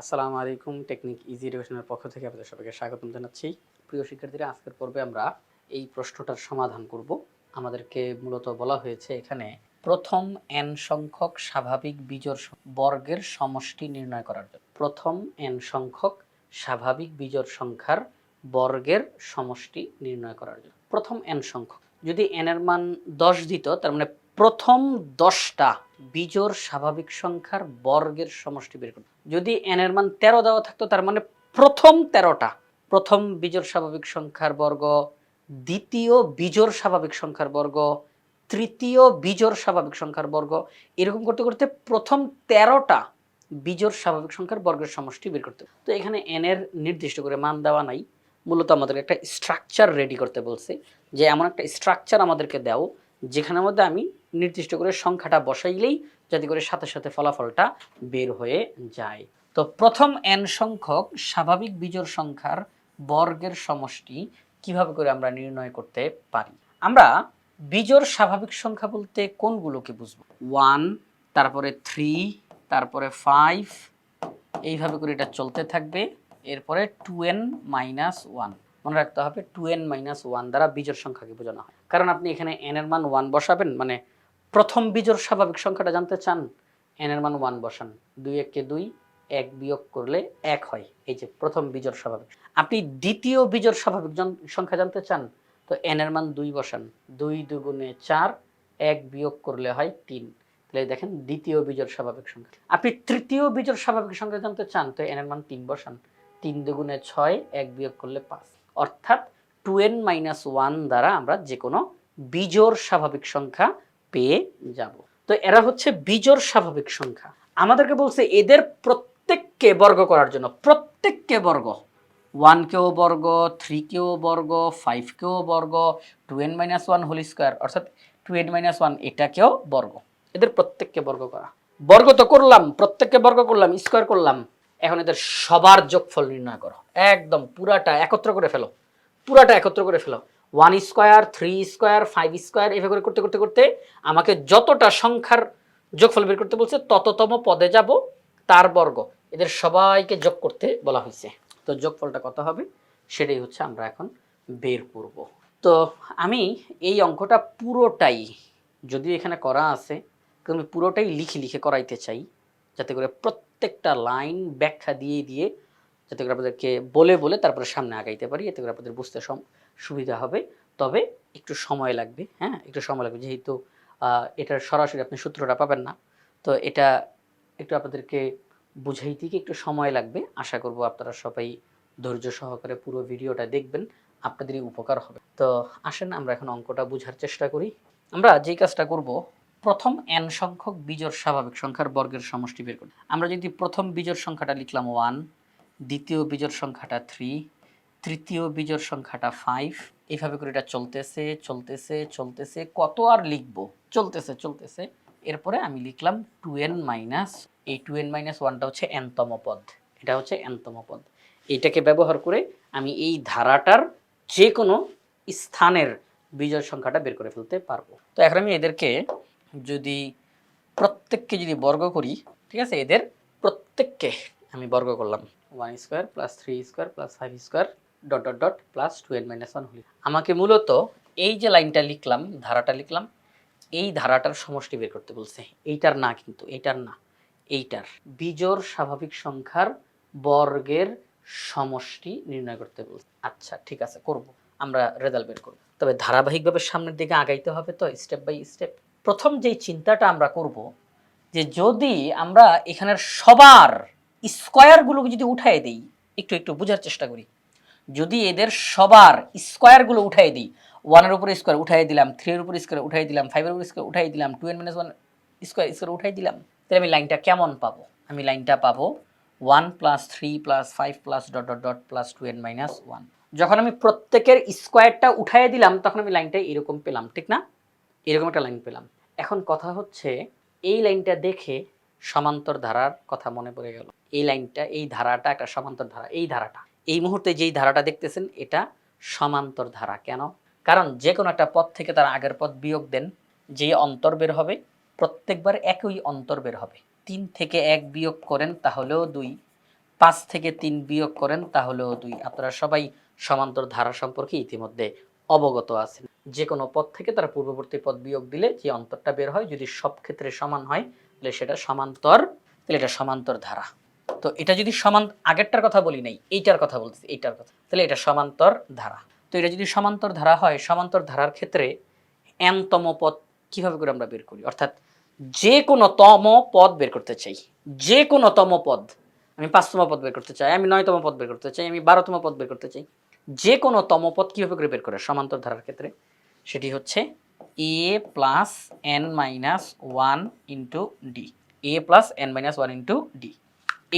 আসসালামু আলাইকুম। Technique easy এডুকেশনের পক্ষ থেকে আপনাদের সবাইকে স্বাগতম জানাচ্ছি। প্রিয় শিক্ষার্থীরা, আজকের পর্বে আমরা এই প্রশ্নটার সমাধান করব। আমাদেরকে মূলত বলা হয়েছে এখানে প্রথম n সংখ্যক স্বাভাবিক বিজোড় বর্গের সমষ্টি নির্ণয় করার জন্য। প্রথম n সংখ্যক স্বাভাবিক বিজোড় সংখ্যার বর্গের সমষ্টি নির্ণয় করার জন্য। প্রথম n সংখ্যক যদি n এর মান 10 দিত, তার মানে প্রথম 10টা বিজোড় স্বাভাবিক সংখ্যার বর্গের সমষ্টি বের করতে। যদি n এর মান 13 দেওয়া থাকতো, তার মানে প্রথম 13টা প্রথম বিজোড় স্বাভাবিক সংখ্যার বর্গ, দ্বিতীয় বিজোড় স্বাভাবিক সংখ্যার বর্গ, তৃতীয় বিজোড় স্বাভাবিক সংখ্যার বর্গ, এরকম করতে করতে প্রথম 13টা বিজোড় স্বাভাবিক সংখ্যার বর্গের সমষ্টি বের করতে। তো এখানে n এর নির্দিষ্ট করে মান দেওয়া নাই, মূলত আমাদের একটা স্ট্রাকচার রেডি করতে বলছে যে এমন একটা স্ট্রাকচার আমাদেরকে দাও যেখানের মধ্যে আমি নির্দিষ্ট করে সংখ্যাটা বসাইলেই যাতে করে সাথে সাথে ফলাফলটা বের হয়ে যায়। তো প্রথম n সংখ্যক স্বাভাবিক বিজোড় সংখ্যার বর্গের সমষ্টি কিভাবে করে আমরা নির্ণয় করতে পারি? আমরা বিজোড় স্বাভাবিক সংখ্যা বলতে কোনগুলোকে বুঝবো? 1, তারপরে 3, তারপরে 5, এইভাবে করে এটা চলতে থাকবে। এরপরে 2n - 1, মনে রাখতে হবে 2n - 1 দ্বারা বিজোড় সংখ্যাকে বোঝানো হয়। কারণ আপনি এখানে n এর মান 1 বসাবেন, মানে প্রথম বিজোড় স্বাভাবিক সংখ্যাটা জানতে চান, n এর মান 1 বসান, 2 একে 2, 1 বিয়োগ করলে 1 হয়, এই যে প্রথম বিজোড় স্বাভাবিক। আপনি দ্বিতীয় বিজোড় স্বাভাবিক সংখ্যা জানতে চান, তো n এর মান 2 বসান, 2 দুগুণে 4, 1 বিয়োগ করলে হয় 3। তাহলে দেখেন দ্বিতীয় বিজোড় স্বাভাবিক সংখ্যা। আপনি তৃতীয় বিজোড় স্বাভাবিক সংখ্যা জানতে চান, তো n এর মান 3 বসান, 3 দুগুণে 6, 1 বিয়োগ করলে 5। অর্থাৎ 2n - 1 দ্বারা আমরা যে কোনো বিজোড় স্বাভাবিক সংখ্যা পেয়ে যাব। তো এরা হচ্ছে বিজোড় স্বাভাবিক সংখ্যা। আমাদেরকে বলছে এদের প্রত্যেককে বর্গ করার জন্য, প্রত্যেককে বর্গ, 1 কেও বর্গ, 3 কেও বর্গ, 5 কেও বর্গ, 2n - 1 হোল স্কয়ার অর্থাৎ 2n - 1 এটাকেও বর্গ, এদের প্রত্যেককে বর্গ করা। বর্গ তো করলাম, প্রত্যেককে বর্গ করলাম, স্কয়ার করলাম, এখন এদের সবার যোগফল নির্ণয় করো। একদম পুরাটা একত্র করে ফেলো, পুরাটা একত্র করে ফেলো। 1 স্কয়ার, 3 স্কয়ার, 5 স্কয়ার, এভাবে করে করতে করতে করতে আমাকে যতটা সংখ্যার যোগফল বের করতে বলছে তততম পদে যাব, তার বর্গ, এদের সবাইকে যোগ করতে বলা হয়েছে। তো যোগফলটা কত হবে সেটাই হচ্ছে আমরা এখন বের করব। তো আমি এই অঙ্কটা পুরোটাই, যদিও এখানে করা আছে, কিন্তু আমি পুরোটাই লিখে লিখে করাইতে চাই, যাতে করে প্রত্যেকটা লাইন ব্যাখ্যা দিয়ে দিয়ে যাতে করে আপনাদেরকে বলে বলে তারপরে সামনে আগাইতে পারি, এতে করে আপনাদের বুঝতে সুবিধা হবে। তবে একটু সময় লাগবে, হ্যাঁ একটু সময় লাগবে, যেহেতু এটার সরাসরি আপনি সূত্রটা পাবেন না, তো এটা একটু আপনাদেরকে বুঝাইতে গিয়ে একটু সময় লাগবে। আশা করব আপনারা সবাই ধৈর্য সহকারে পুরো ভিডিওটা দেখবেন, আপনাদেরই উপকার হবে। তো আসেন আমরা এখন অঙ্কটা বোঝার চেষ্টা করি। আমরা যেই কাজটা করব, প্রথম n সংখ্যক বিজোড় স্বাভাবিক সংখ্যার বর্গের সমষ্টি বের করি। আমরা যদি প্রথম বিজোড় সংখ্যাটা লিখলাম 1, দ্বিতীয় বিজোড় সংখ্যাটা 3, তৃতীয় বিজোড় সংখ্যাটা 5, এইভাবে করে এটা চলতেছে চলতেছে চলতেছে, কত আর লিখবো, চলতেছে চলতেছে। এরপরে আমি লিখলাম 2n মাইনাস, এই 2n - 1টা হচ্ছে nতম পদ, এটা হচ্ছে nতম পদ। এইটাকে ব্যবহার করে আমি এই ধারাটার যে কোনো স্থানের বিজোড় সংখ্যাটা বের করে ফেলতে পারবো। তো এখন আমি এদেরকে যদি প্রত্যেককে যদি বর্গ করি, ঠিক আছে, এদের প্রত্যেককে আমি বর্গ করলাম, 1 square plus 3 square plus 5 square dot dot dot plus 2n - 1 হল। আমাকে মূলত এই যে লাইনটা লিখলাম, ধারাটা লিখলাম, এই ধারাটার সমষ্টি বের করতে বলছে। এইটার না, কিন্তু এইটার না, এইটার বিজোড় স্বাভাবিক সংখ্যার বর্গের সমষ্টি নির্ণয় করতে বলছে। আচ্ছা ঠিক আছে, করব, আমরা রেজাল্ট বের করব। তবে ধারাবাহিকভাবে সামনের দিকে আগাইতে হবে, তো স্টেপ বাই স্টেপ। প্রথম যেই চিন্তাটা আমরা করব, যে যদি আমরা এখানের সবার স্কয়ারগুলোকে যদি উঠাই দিই, একটু একটু বোঝার চেষ্টা করি, যদি এদের সবার স্কয়ারগুলো উঠাই দিই, 1 এর উপরে স্কয়ার উঠাই দিলাম, 3 এর উপরে স্কয়ার উঠাই দিলাম, 5 এর উপরে স্কয়ার উঠাই দিলাম, 2n - 1 স্কয়ার স্কয়ার উঠাই দিলাম, তাহলে আমি লাইনটা কেমন পাবো? আমি লাইনটা পাবো 1 plus 3 plus 5 plus dot dot dot plus 2n - 1। যখন আমি প্রত্যেকের স্কয়ারটা উঠাই দিলাম, তখন আমি লাইনটা এরকম পেলাম, ঠিক না? এরকম একটা লাইন পেলাম। এখন কথা হচ্ছে, এই লাইনটা দেখে সমান্তর ধারার কথা মনে পড়ে গেল। এই লাইনটা, এই ধারাটা একটা সমান্তর ধারা। এই ধারাটা, এই মুহূর্তে যেই ধারাটা দেখতেছেন, এটা সমান্তর ধারা। কেন? কারণ যে কোনো একটা পথ থেকে তার আগের পথ বিয়োগ দেন, যে অন্তর বের হবে প্রত্যেকবার একই অন্তর বের হবে। 3 থেকে 1 বিয়োগ করেন তাহলেও 2, 5 থেকে 3 বিয়োগ করেন তাহলেও 2। আপনারা সবাই সমান্তর ধারা সম্পর্কে ইতিমধ্যে অবগত আছেন। যে কোনো পদ থেকে তারা পূর্ববর্তী পদ বিয়োগ দিলে যে অন্তরটা বের হয় যদি সব ক্ষেত্রে সমান হয় তাহলে সেটা সমান্তর, তাহলে এটা সমান্তর ধারা। তো এটা যদি আগেরটার কথা বলি নাই, এইটার কথা বলতেছি, এইটার কথা, তাহলে এটা সমান্তর ধারা। তো এটা যদি সমান্তর ধারা হয়, সমান্তর ধারার ক্ষেত্রে n-তম পদ কিভাবে করে আমরা বের করি, অর্থাৎ যে কোনো তম পদ বের করতে চাই, যে কোনো তম পদ, আমি 5তম পদ বের করতে চাই, আমি 9তম পদ বের করতে চাই, আমি 12তম পদ বের করতে চাই, যে কোনো তম পদ কিভাবে করে বের করে সমান্তর ধারার ক্ষেত্রে, সেটি হচ্ছে a plus n minus 1 into D, a plus n minus 1 into D.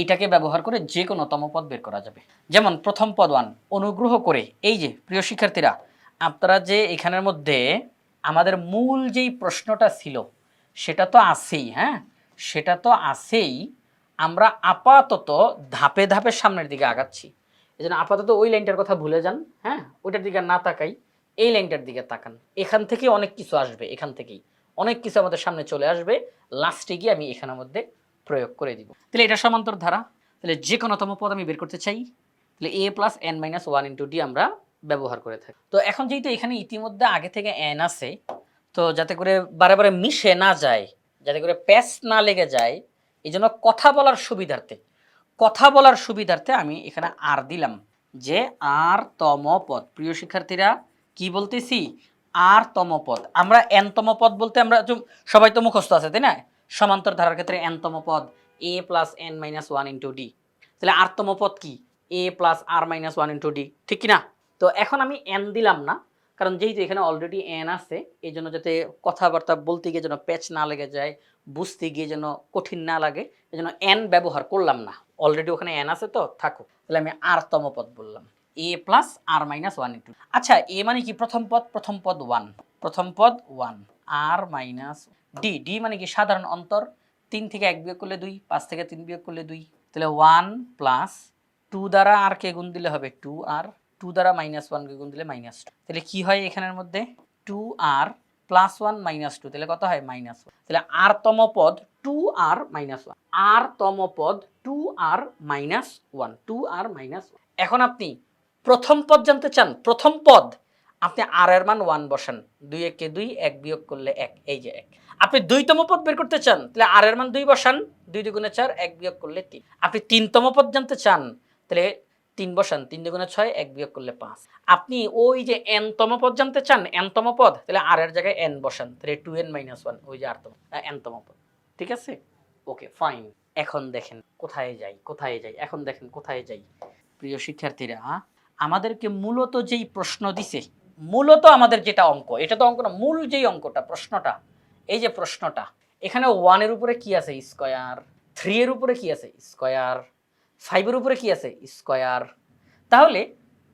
এইটাকে ব্যবহার করে যে কোনো তম পদ বের করা যাবে। যেমন প্রথম পদ 1, অনুগ্রহ করে এই যে প্রিয় শিক্ষার্থীরা, আপনারা যে এখানের মধ্যে আমাদের মূল যেই প্রশ্নটা ছিল সেটা তো আছেই, হ্যাঁ সেটা তো আছেই, আমরা আপাতত ধাপে ধাপে সামনের দিকে আগাচ্ছি। এই জন্য আপাতত ওই লাইনটার কথা ভুলে যান, হ্যাঁ ওইটার দিকে না তাকাই, এই লাইনটার দিকে তাকান। এখান থেকে অনেক কিছু আসবে, এখান থেকেই অনেক কিছু আমাদের সামনে চলে আসবে, লাস্টে গিয়ে আমি এখানের মধ্যে প্রয়োগ করে দিব। তাহলে এটা সমান্তর ধারা, তাহলে যে কোনো তম পদ আমি বের করতে চাই, তাহলে a plus n minus 1 into D আমরা ব্যবহার করে থাকি। তো এখন যেহেতু এখানে ইতিমধ্যে আগে থেকে n আছে, তো যাতে করে বারে বারে মিশে না যায়, যাতে করে প্যাচ না লেগে যায়, এই জন্য কথা বলার সুবিধার্থে আমি এখানে আর দিলাম, যে আর তম পদ। প্রিয় শিক্ষার্থীরা কি বলতেছি, আর তম পদ। আমরা n-তম পদ বলতে আমরা সবাই তো মুখস্থ আছে তাই না, সমান্তর ধারার ক্ষেত্রে n-তম পদ a plus n minus 1 into D. তাহলে r-তম পদ কি a plus r minus 1 into D, ঠিক কিনা? তো এখন আমি n দিলাম না, কারণ যেহেতু এখানে অলরেডি n আছে, এই জন্য যাতে কথাবার্তা বলতে গিয়ে যেন প্যাচ না লেগে যায়, বুঝতে গিয়ে যেন কঠিন না লাগে, এই জন্য n ব্যবহার করলাম না, অলরেডি ওখানে n আছে তো থাকুক। তাহলে আমি r-তম পদ বললাম a plus r minus 1 into. আচ্ছা a মানে কি প্রথম পদ 1, প্রথম পদ 1 r মাইনাস ডি, ডি মানে কি সাধারণ অন্তর, 3 থেকে 1 বিয়োগ করলে 2, 5 থেকে 3 বিয়োগ করলে 2, তাহলে 1 প্লাস 2 দ্বারা r কে গুণ দিলে হবে 2r, 2 দ্বারা মাইনাস 1 কে গুণ দিলে মাইনাস 2, তাহলে কি হয় এখানের মধ্যে 2r প্লাস 1 মাইনাস 2, তাহলে কত হয় মাইনাস 1। তাহলে r-তম পদ 2r মাইনাস 1, r-তম পদ 2r মাইনাস 1, 2r মাইনাস 1। এখন আপনি প্রথম পদ জানতে চান, প্রথম পদ আপনি r এর মান 1 বসান, 2 একে 2, 1 বিয়োগ করলে 1, এই যে 1। আপনি 2তম পদ বের করতে চান, তাহলে r এর মান 2 বসান, 2 দুগুণে 4, 1 বিয়োগ করলে 3। আপনি 3তম পদ জানতে চান, তাহলে 3 বসান, 3 দুগুণে 6, 1 বিয়োগ করলে 5। আপনি ওই যে n-তম পদ জানতে চান, n-তম পদ, তাহলে r এর জায়গায় n বসান, তাহলে 2n মাইনাস 1, ওই যে n-তম পদ। ঠিক আছে, ওকে ফাইন। এখন দেখেন কোথায় যাই, এখন দেখেন কোথায় যাই। প্রিয় শিক্ষার্থীরা, আমাদেরকে মূলত যেই প্রশ্ন দিছে, মূলত আমাদের যেটা অঙ্ক, এটা তো অঙ্ক না, মূল যেই অঙ্কটা, প্রশ্নটা, এই যে প্রশ্নটা, এখানে 1 এর উপরে কি আছে স্কয়ার, 3 এর উপরে কি আছে স্কয়ার, 5 এর উপরে কি আছে স্কয়ার, তাহলে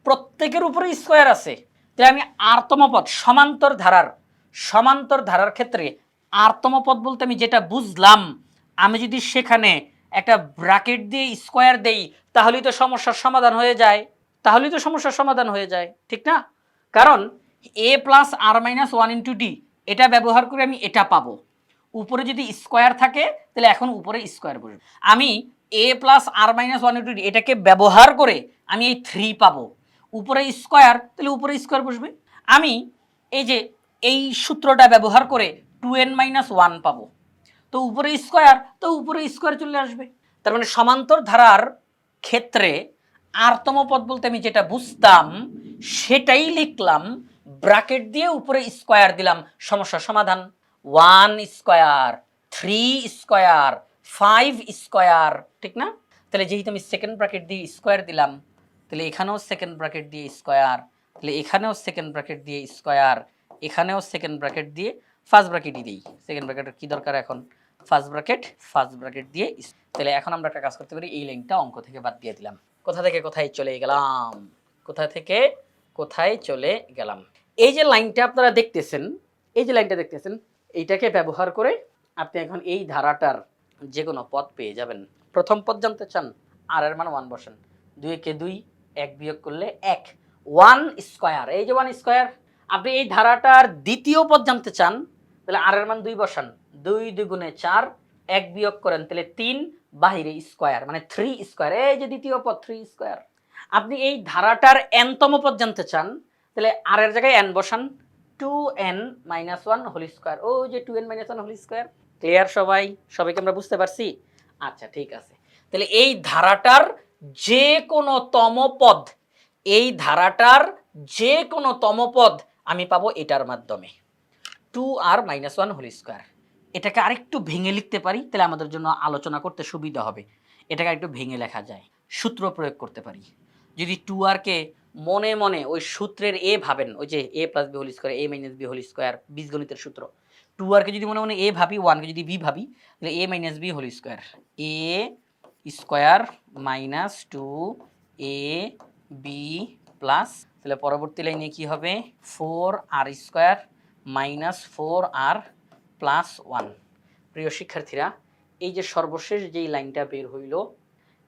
প্রত্যেকের উপরে স্কয়ার আছে। তাহলে আমি r-তম পদ সমান্তর ধারার ক্ষেত্রে r-তম পদ বলতে আমি যেটা বুঝলাম, আমি যদি সেখানে একটা ব্র্যাকেট দিয়ে স্কয়ার দেই তাহলেই তো সমস্যার সমাধান হয়ে যায়, ঠিক না? কারণ a plus r minus 1 into D, এটা ব্যবহার করে আমি এটা পাবো। উপরে যদি স্কয়ার থাকে তাহলে এখন উপরে স্কয়ার বসবে। আমি a plus r minus 1 into D এটাকে ব্যবহার করে আমি এই 3 পাবো, উপরে স্কয়ার, তাহলে উপরে স্কয়ার বসবে। আমি এই যে এই সূত্রটা ব্যবহার করে 2n মাইনাস 1 পাবো, তো উপরে স্কয়ার, তো উপরে স্কয়ার চলে আসবে। তার মানে সমান্তর ধারার ক্ষেত্রে r-তম পদ বলতে আমি যেটা বুঝতাম সেটাই লিখলাম, ব্র্যাকেট দিয়ে উপরে স্কয়ার দিলাম, সমস্যার সমাধান। 1 স্কয়ার, 3 স্কয়ার, 5 স্কয়ার, ঠিক না? তাহলে যেহেতু আমি সেকেন্ড ব্র্যাকেট দিয়ে স্কয়ার দিলাম, তাহলে এখানেও সেকেন্ড ব্র্যাকেট দিয়ে স্কয়ার, তাহলে এখানেও সেকেন্ড ব্র্যাকেট দিয়ে স্কয়ার, এখানেও সেকেন্ড ব্র্যাকেট দিয়ে, ফার্স্ট ব্র্যাকেটই দিই, সেকেন্ড ব্র্যাকেটের কি দরকার এখন, ফার্স্ট ব্র্যাকেট দিয়ে। তাহলে এখন আমরা একটা কাজ করতে পারি, এই লাইনটা অঙ্ক থেকে বাদ দিয়ে দিলাম। কোথা থেকে কোথায় চলে গেলাম, এই যে লাইনটা আপনারা দেখতেছেন, এইটাকে ব্যবহার করে আপনি এখন এই ধারাটার যে কোনো পদ পেয়ে যাবেন। প্রথম পদ জানতে চান, r এর মান 1 বসান, 2 একে 2, 1 বিয়োগ করলে 1, 1 স্কয়ার, এই যে 1 স্কয়ার। আপনি এই ধারাটার দ্বিতীয় পদ জানতে চান, তাহলে r এর মান 2 বসান, 2 দুগুণে 4, 1 বিয়োগ করেন তাহলে 3, বাহিরে স্কোয়ার মানে 3 স্কোয়ার, এই যে দ্বিতীয় পদ 3 স্কোয়ার। আপনি এই ধারাটার n তম পদ জানতে চান, তাহলে r এর জায়গায় n বসান, 2n - 1 হোল স্কোয়ার, ওই যে 2n - 1 হোল স্কোয়ার। ক্লিয়ার সবাই? সবাইকে আমরা বুঝতে পারছি? আচ্ছা ঠিক আছে। তাহলে এই ধারাটার যে কোনো তম পদ, এই ধারাটার যে কোনো তম পদ আমি পাবো এটার মাধ্যমে, 2r - 1 হোল স্কোয়ার। এটাকে আরেকটু ভেঙে লিখতে পারি, তাহলে আমাদের জন্য আলোচনা করতে সুবিধা হবে। এটাকে আরেকটু ভেঙে লেখা যায়, সূত্র প্রয়োগ করতে পারি। যদি 2r-কে মনে মনে ওই সূত্রের এ ভাবেন, ওই যে a + b whole square, a - b whole square, বীজগণিতের সূত্র। 2r-কে যদি মনে মনে a ভাবি, 1-কে যদি b ভাবি, তাহলে a - b whole square, a square minus 2ab plus, তাহলে পরবর্তী লাইনে কি হবে, 4r square minus 4r plus 1। প্রিয় শিক্ষার্থীরা, এই যে সর্বশেষ যেই লাইনটা বের হইল,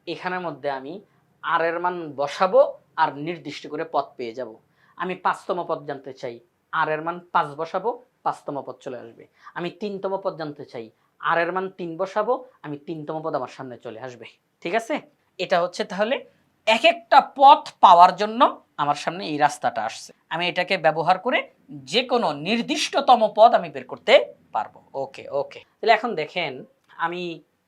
এখানের মধ্যে আমি আর এর মান বসাবো আর নির্দিষ্ট করে পদ পেয়ে যাব। আমি 5তম পদ জানতে চাই, আর এর মান 5 বসাবো, 5তম পদ চলে আসবে। আমি 3তম পদ জানতে চাই, আর এর মান 3 বসাবো, আমি 3তম পদ আমার সামনে চলে আসবে। ঠিক আছে? এটা হচ্ছে তাহলে এক একটা পথ পাওয়ার জন্য আমার সামনে এই রাস্তাটা আসছে। আমি এটাকে ব্যবহার করে যে কোনো নির্দিষ্টতম পদ আমি বের করতে পারবো। ওকে ওকে। তাহলে এখন দেখেন, আমি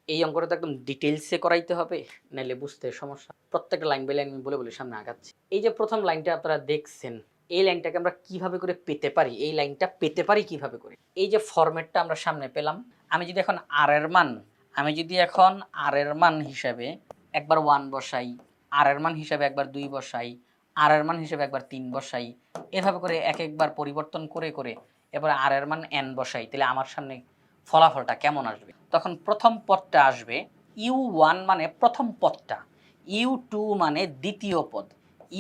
এই অঙ্কটা তো একদম ডিটেইলসে করাইতে হবে, নাইলে বুঝতে সমস্যা। প্রত্যেকটা লাইন বাই লাইন আমি বলে বলে সামনে আগাচ্ছি। এই যে প্রথম লাইনটা আপনারা দেখছেন, এই লাইনটাকে আমরা কিভাবে করে পেতে পারি, এই লাইনটা পেতে পারি কিভাবে করে, এই যে ফরম্যাটটা আমরা সামনে পেলাম। আমি যদি এখন আর এর মান হিসাবে একবার 1 বসাই, আর এর মান হিসাবে একবার 2 বসাই, আর এর মান হিসাবে একবার 3 বসাই, এভাবে করে এক একবার পরিবর্তন করে করে এবার আর এর মান n বসাই, তাহলে আমার সামনে ফলাফলটা কেমন আসবে? তখন প্রথম পদটা আসবে u1 মানে প্রথম পদটা, u2 মানে দ্বিতীয় পদ,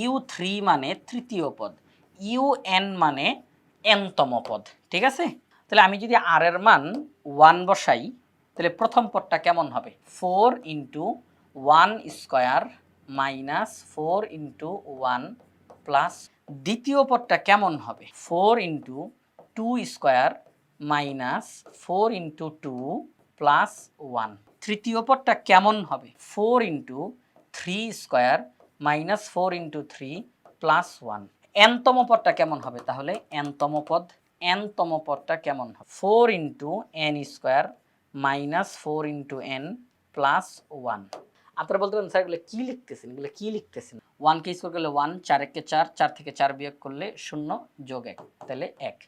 u3 মানে তৃতীয় পদ, un মানে nতম পদ। ঠিক আছে? তাহলে আমি যদি আর এর মান 1 বসাই, তাহলে প্রথম পদটা কেমন হবে, 4 × 1 স্কোয়ার মাইনাস 4 × 1 প্লাস, দ্বিতীয় পদটা কেমন হবে, 4 × 2 স্কোয়ার মাইনাস 4 × 2 প্লাস 1। তৃতীয় পদটা কেমন হবে, 4 × 3 স্কোয়ার মাইনাস 4 × 3 প্লাস 1। nতম পদটা কেমন হবে, তাহলে nতম পদটা কেমন হবে, 4 × n square minus 4 × n plus 1। আপনারা বলতে পারেন স্যার এগুলো কি লিখতেছেন, 1 কে স্কোয়ার করলে 1, 4 × 4, 4 থেকে 4 বিয়োগ করলে 0 যোগ 1, তাহলে 1।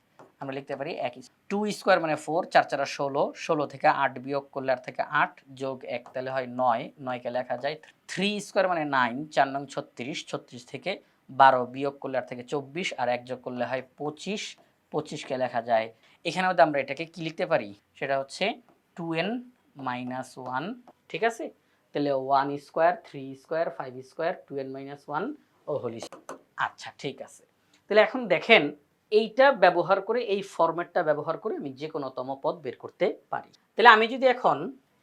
আমরা লিখতে পারি 1। 2 স্কোয়ার মানে 4, 4 4 16, 16 থেকে 8 বিয়োগ করলে আর থেকে 8 যোগ 1, তাহলে হয় 9, 9কে লেখা যায় 3 স্কোয়ার মানে 9, 4 নং 36, 36 থেকে 12 বিয়োগ করলে আর থেকে 24, আর 1 যোগ করলে হয় 25, 25কে লেখা যায়। এখানে মধ্যে আমরা এটাকে কি লিখতে পারি, সেটা হচ্ছে 2n - 1। ঠিক আছে? তাহলে 1 স্কোয়ার, 3 স্কোয়ার, 5 স্কোয়ার, 2n - 1 ও হোল স্কোয়ার। আচ্ছা ঠিক আছে। তাহলে এখন দেখেন, এইটা ব্যবহার করে, এই ফরম্যাটটা ব্যবহার করে আমি যে কোনো তম পদ বের করতে পারি। তাহলে আমি যদি এখন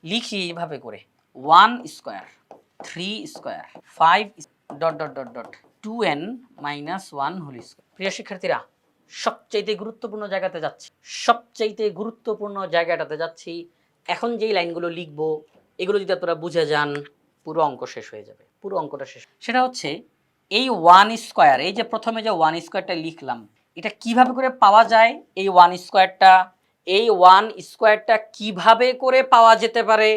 লিখি এইভাবে করে, 1 square, 3 square, 5 dot dot dot dot 2n - 1 whole square. প্রিয় শিক্ষার্থীরা, সবচাইতে গুরুত্বপূর্ণ জায়গাটাতে যাচ্ছি। এখন যেই লাইনগুলো লিখবো, এগুলো যদি আপনারা বুঝে যান, পুরো অঙ্ক শেষ হয়ে যাবে, পুরো অঙ্কটা শেষ। সেটা হচ্ছে এই 1 স্কোয়ার, এই যে প্রথমে যে 1 স্কোয়ারটা লিখলাম, এটা কিভাবে করে পাওয়া যায়, এই 1 স্কোয়ারটা কিভাবে করে পাওয়া যেতে পারে,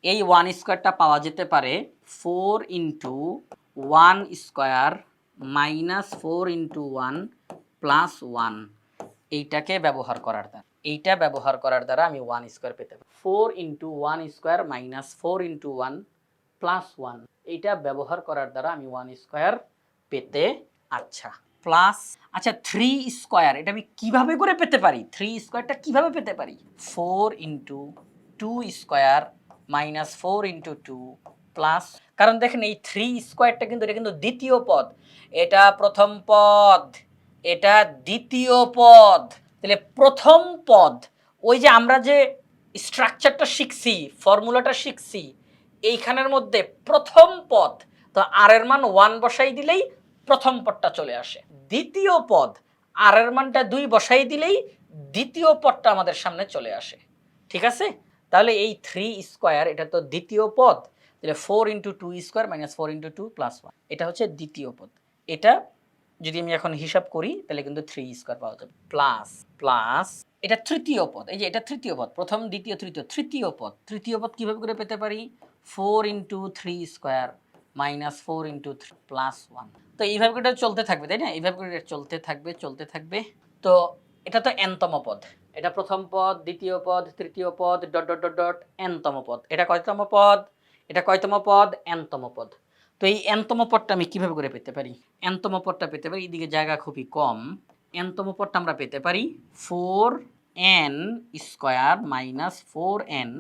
এই 1 স্কোয়ারটা পাওয়া যেতে পারে 4 × 1 স্কোয়ার মাইনাস 4 × 1 প্লাস 1। এইটা ব্যবহার করার দ্বারা আমি 1 স্কোয়ার পেতে পারি। 4 × 1 স্কোয়ার মাইনাস 4 × 1 প্লাস 1, এইটা ব্যবহার করার দ্বারা আমি 1 স্কোয়ার পেতে, আচ্ছা প্লাস, আচ্ছা 3 স্কোয়ার, এটা আমি কিভাবে করে পেতে পারি, 3 স্কোয়ারটা কিভাবে পেতে পারি, 4 × 2 স্কোয়ার মাইনাস 4 × 2 প্লাস, কারণ দেখেন এই 3 স্কোয়ারটা কিন্তু এটা কিন্তু দ্বিতীয় পদ, এটা প্রথম পদ, এটা দ্বিতীয় পদ। তাহলে প্রথম পদ, ওই যে আমরা যে স্ট্রাকচারটা শিখছি, ফর্মুলাটা শিখছি, এইখানের মধ্যে প্রথম পদ, তো আর এর মান 1 বসাই দিলেই প্রথম পদটা চলে আসে। দ্বিতীয় পদ, আর এর মানটা 2 বসাই দিলেই দ্বিতীয় পদটা আমাদের সামনে চলে আসে। ঠিক আছে? তাহলে এই 3 স্কোয়ার এটা তো দ্বিতীয় পদ, তাহলে 4 into 2 square minus 4 into 2 plus 1, এটা হচ্ছে দ্বিতীয় পদ। এটা যদি আমি এখন হিসাব করি তাহলে কিন্তু 3 স্কোয়ার পাওয়া যাবে, প্লাস প্লাস এটা তৃতীয় পদ, এই যে এটা তৃতীয় পদ, প্রথম দ্বিতীয় তৃতীয়, তৃতীয় পদ। তৃতীয় পদ কীভাবে করে পেতে পারি? 4 into 3 square minus 4 into 3 plus 1। তো এইভাবে করে এটা চলতে থাকবে, তাই না? এইভাবে করে এটা চলতে থাকবে। তো এটা তো এনতম পদ, এটা প্রথম পদ, দ্বিতীয় পদ, তৃতীয় পদ, ডট ডট ডট ডট এনতম পদ। এটা কয়তম পদ? এটা কয়তম পদ? এনতম পদ। তো এই এনতম পদটা আমি কিভাবে করে পেতে পারি? এনতম পদটা পেতে পারি, এদিকে জায়গা খুবই কম, এনতম পদটা আমরা পেতে পারি 4n square minus 4n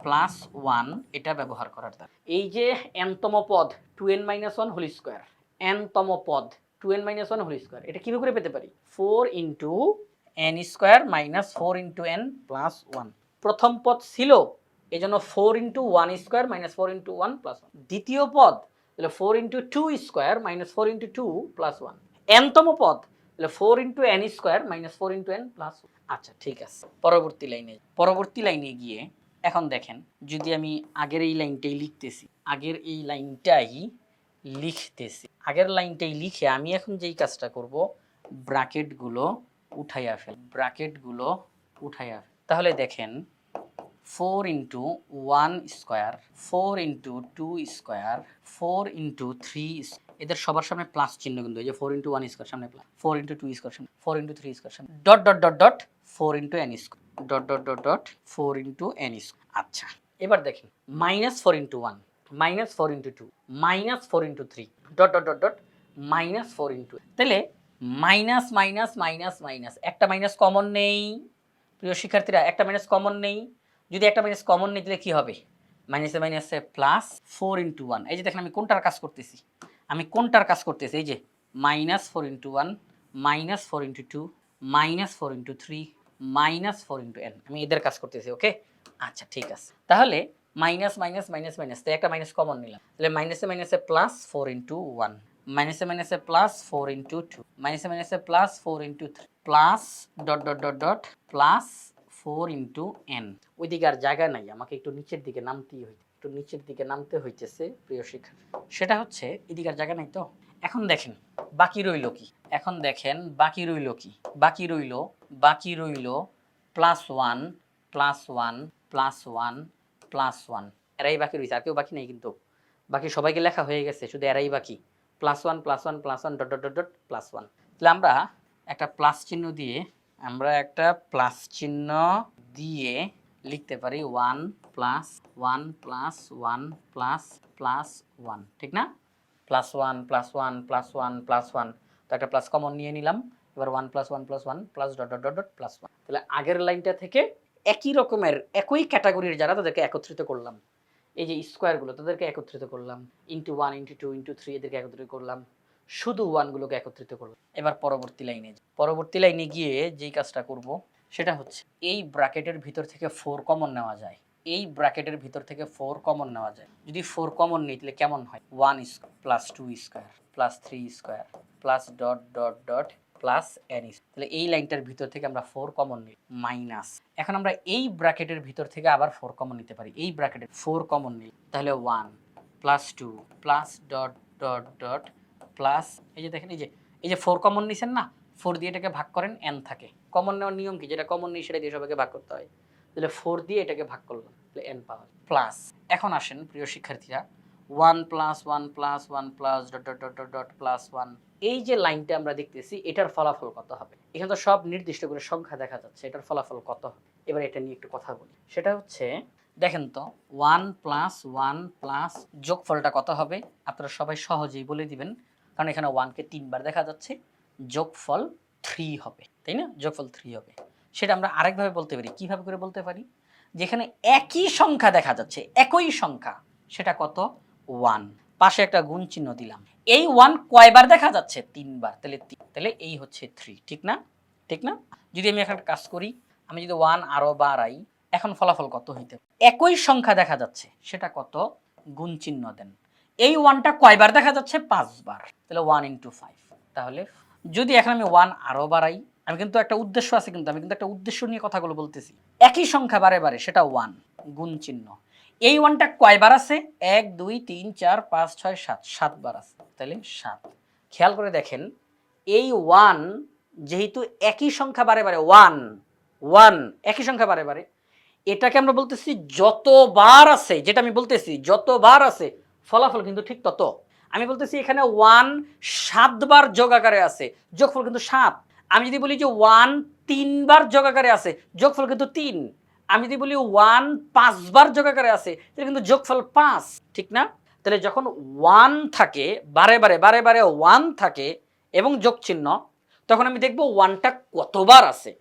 plus 1, এটা ব্যবহার করার দ্বারা। এই যে এনতম পদ 2n মাইনাস 1 হোল স্কোয়ার, এনতম পদ 2n মাইনাস 1 হোল স্কোয়ার, এটা কিভাবে করে পেতে পারি? 4 into n square minus 4 into n plus 1। প্রথম পদ ছিল এই জন্য 4 into 1 square minus 4 into 1 plus 1। দ্বিতীয় পদ তাহলে 4 into 2 square minus 4 into 2 plus 1। এনতম পদ তাহলে 4 into n square minus 4 into n plus 1। আচ্ছা ঠিক আছে, পরবর্তী লাইনে গিয়ে এখন দেখেন, যদি আমি আগের এই লাইনটাই লিখে আমি এখন যেই কাজটা করব, ব্র্যাকেটগুলো উঠাইয়া ফেল, তাহলে দেখেন 4 into 1 square, 4 into 2 square, 4 into 3, এদের সবার সামনে প্লাস চিহ্ন, কিন্তু এই যে 4 ইন্টু 1 স্কোয়ার সামনে প্লাস, 4 ইন্টু 2 স্কোয়ার সামনে, 4 ইন্টু 3 স্কোয়ার সামনে, dot dot dot dot 4 into n square, dot dot dot dot 4 into n square. আচ্ছা এবার দেখেন minus 4 into 1, minus 4 into 2, minus 4 into 3, dot dot dot dot minus 4 into. তাহলে minus minus minus minus, একটা minus common নেই প্রিয় শিক্ষার্থীরা, একটা minus common নেই। যদি একটা মাইনাস কমন নেই তাহলে কী হবে? মাইনাসে মাইনাসে প্লাস 4 ইন্টু 1। এই যে দেখেন আমি কোনটার কাজ করতেছি, এই যে minus 4 into 1, minus 4 into 2, minus 4 into 3, minus 4 into n, আমি এদের কাজ করতেছি। ওকে আচ্ছা ঠিক আছে, তাহলে মাইনাস মাইনাস মাইনাস মাইনাস, তো একটা মাইনাস কমন নিলাম, তাহলে মাইনাসে মাইনাসে প্লাস 4 ইন্টু 1, মাইনাসে মাইনাসে প্লাস 4 ইন্টু 2, মাইনাসে মাইনাসে plus 4 into 3, plus dot dot dot dot plus 4 into n। ওইদিকে আর জায়গা নাই, আমাকে একটু নিচের দিকে নামতে হইতেছে প্রিয় শিক্ষার্থী, সেটা হচ্ছে এদিকে আর জায়গা নাই। তো এখন দেখেন বাকি রইল কি, বাকি রইল প্লাস 1 প্লাস 1 প্লাস 1 প্লাস 1, এরাই বাকি রয়েছে, আর কেউ বাকি নেই, কিন্তু বাকি সবাইকে লেখা হয়ে গেছে, শুধু এরাই বাকি, plus 1 plus 1 plus 1 dot dot dot dot plus 1। তাহলে আমরা একটা প্লাস চিহ্ন দিয়ে লিখতে পারি 1 প্লাস 1 প্লাস 1 প্লাস প্লাস 1, ঠিক না? প্লাস 1 প্লাস 1 প্লাস 1 প্লাস 1, তো একটা প্লাস কমন নিয়ে নিলাম, এবার 1 plus 1 plus 1 plus dot dot dot dot plus 1। তাহলে আগের লাইনটা থেকে একই রকমের একই ক্যাটাগরির যারা, তাদেরকে একত্রিত করলাম, এই যে স্কোয়ারগুলো তাদেরকে একত্রিত করলাম, ইন্টু 1 ইন্টু 2 ইন্টু 3 এদেরকে একত্রিত করলাম, শুধু 1গুলোকে একত্রিত করলাম। এবার পরবর্তী লাইনে গিয়ে যেই কাজটা করব সেটা হচ্ছে এই ব্র্যাকেটের ভিতর থেকে 4 কমন নেওয়া যায়, যদি 4 কমন নিই তাহলে কেমন হয়? 1 plus 2 square plus 3 square plus dot dot dot plus n, তাহলে এই লাইনটার ভিতর থেকে আমরা 4 কমন নিই, মাইনাস। এখন আমরা এই ব্র্যাকেটের ভিতর থেকে আবার 4 কমন নিতে পারি, এই ব্র্যাকেটের 4 কমন নিই, তাহলে 1 plus 2 plus dot dot dot plus, এই যে দেখেন এই যে 4 কমন নিছেন না, 4 দিয়ে এটাকে ভাগ করেন, n থাকে। কমন নেওয়ার নিয়ম কি? যেটা কমন নেই সেটা দিয়ে সবাইকে ভাগ করতে হয়, তাহলে 4 দিয়ে এটাকে ভাগ করলাম, তাহলে n পাওয়া প্লাস। এখন আসেন প্রিয় শিক্ষার্থীরা, 1 plus 1 plus 1 plus dot dot dot dot plus 1, এই যে লাইনটা আমরা দেখতেছি এটার ফলাফল কত হবে? এখানে তো সব নির্দিষ্ট করে সংখ্যা দেখা যাচ্ছে, এটার ফলাফল কত হবে? এবার এটা নিয়ে একটু কথা বলি, সেটা হচ্ছে দেখেন তো 1 প্লাস 1 প্লাস যোগফলটা কত হবে? আপনারা সবাই সহজেই বলে দিবেন, কারণ এখানে 1কে 3 বার দেখা যাচ্ছে, যোগফল 3 হবে, তাই না? যোগফল 3 হবে। সেটা আমরা আরেকভাবে বলতে পারি, কিভাবে করে বলতে পারি? যেখানে একই সংখ্যা দেখা যাচ্ছে, একই সংখ্যা, সেটা কত? 1, পাশে একটা গুণ চিহ্ন দিলাম, এই 1 কয়বার দেখা যাচ্ছে? 3 বার, তাহলে এই হচ্ছে 3, ঠিক না? যদি আমি এখন কাজ করি, আমি যদি 1 আরো বাড়াই, এখন ফলাফল কত হইতে? একই সংখ্যা দেখা যাচ্ছে, সেটা কত? গুণ চিহ্ন দেন। এই 1টা কয়বার দেখা যাচ্ছে? 5 বার, তাহলে 1 ইন্টু 5। তাহলে যদি এখন আমি 1 আরো বাড়াই, আমি কিন্তু একটা উদ্দেশ্য আছে, কিন্তু আমি কিন্তু একটা উদ্দেশ্য নিয়ে কথাগুলো বলতেছি, একই সংখ্যা বারে বারে, সেটা 1, গুণ চিহ্ন। এই ওয়ানটা কয়বার আছে? 1 2 3 4 5 6 7, 7 বার আছে, তাহলে 7। খেয়াল করে দেখেন এই ওয়ান যেহেতু একই সংখ্যা বারে বারে, ওয়ান ওয়ান একই সংখ্যা বারে বারে, এটাকে আমরা বলতেছি যতবার আছে, যেটা আমি বলতেছি যতবার আছে ফলাফল কিন্তু ঠিক তত। আমি বলতেছি এখানে ওয়ান 7 বার যোগ আকারে আছে, যোগফল কিন্তু 7। আমি যদি বলি যে ওয়ান 3 বার যোগ আকারে আছে, যোগফল কিন্তু 3। আমি যদি বলি ওয়ান 5 বার যোগ আকারে আছে, তাহলে কিন্তু যোগফল 5, ঠিক না? তাহলে যখন ওয়ান থাকে বারে বারে বারে বারে ওয়ান থাকে এবং যোগ চিহ্ন, তখন আমি দেখবো ওয়ানটা কতবার আছে,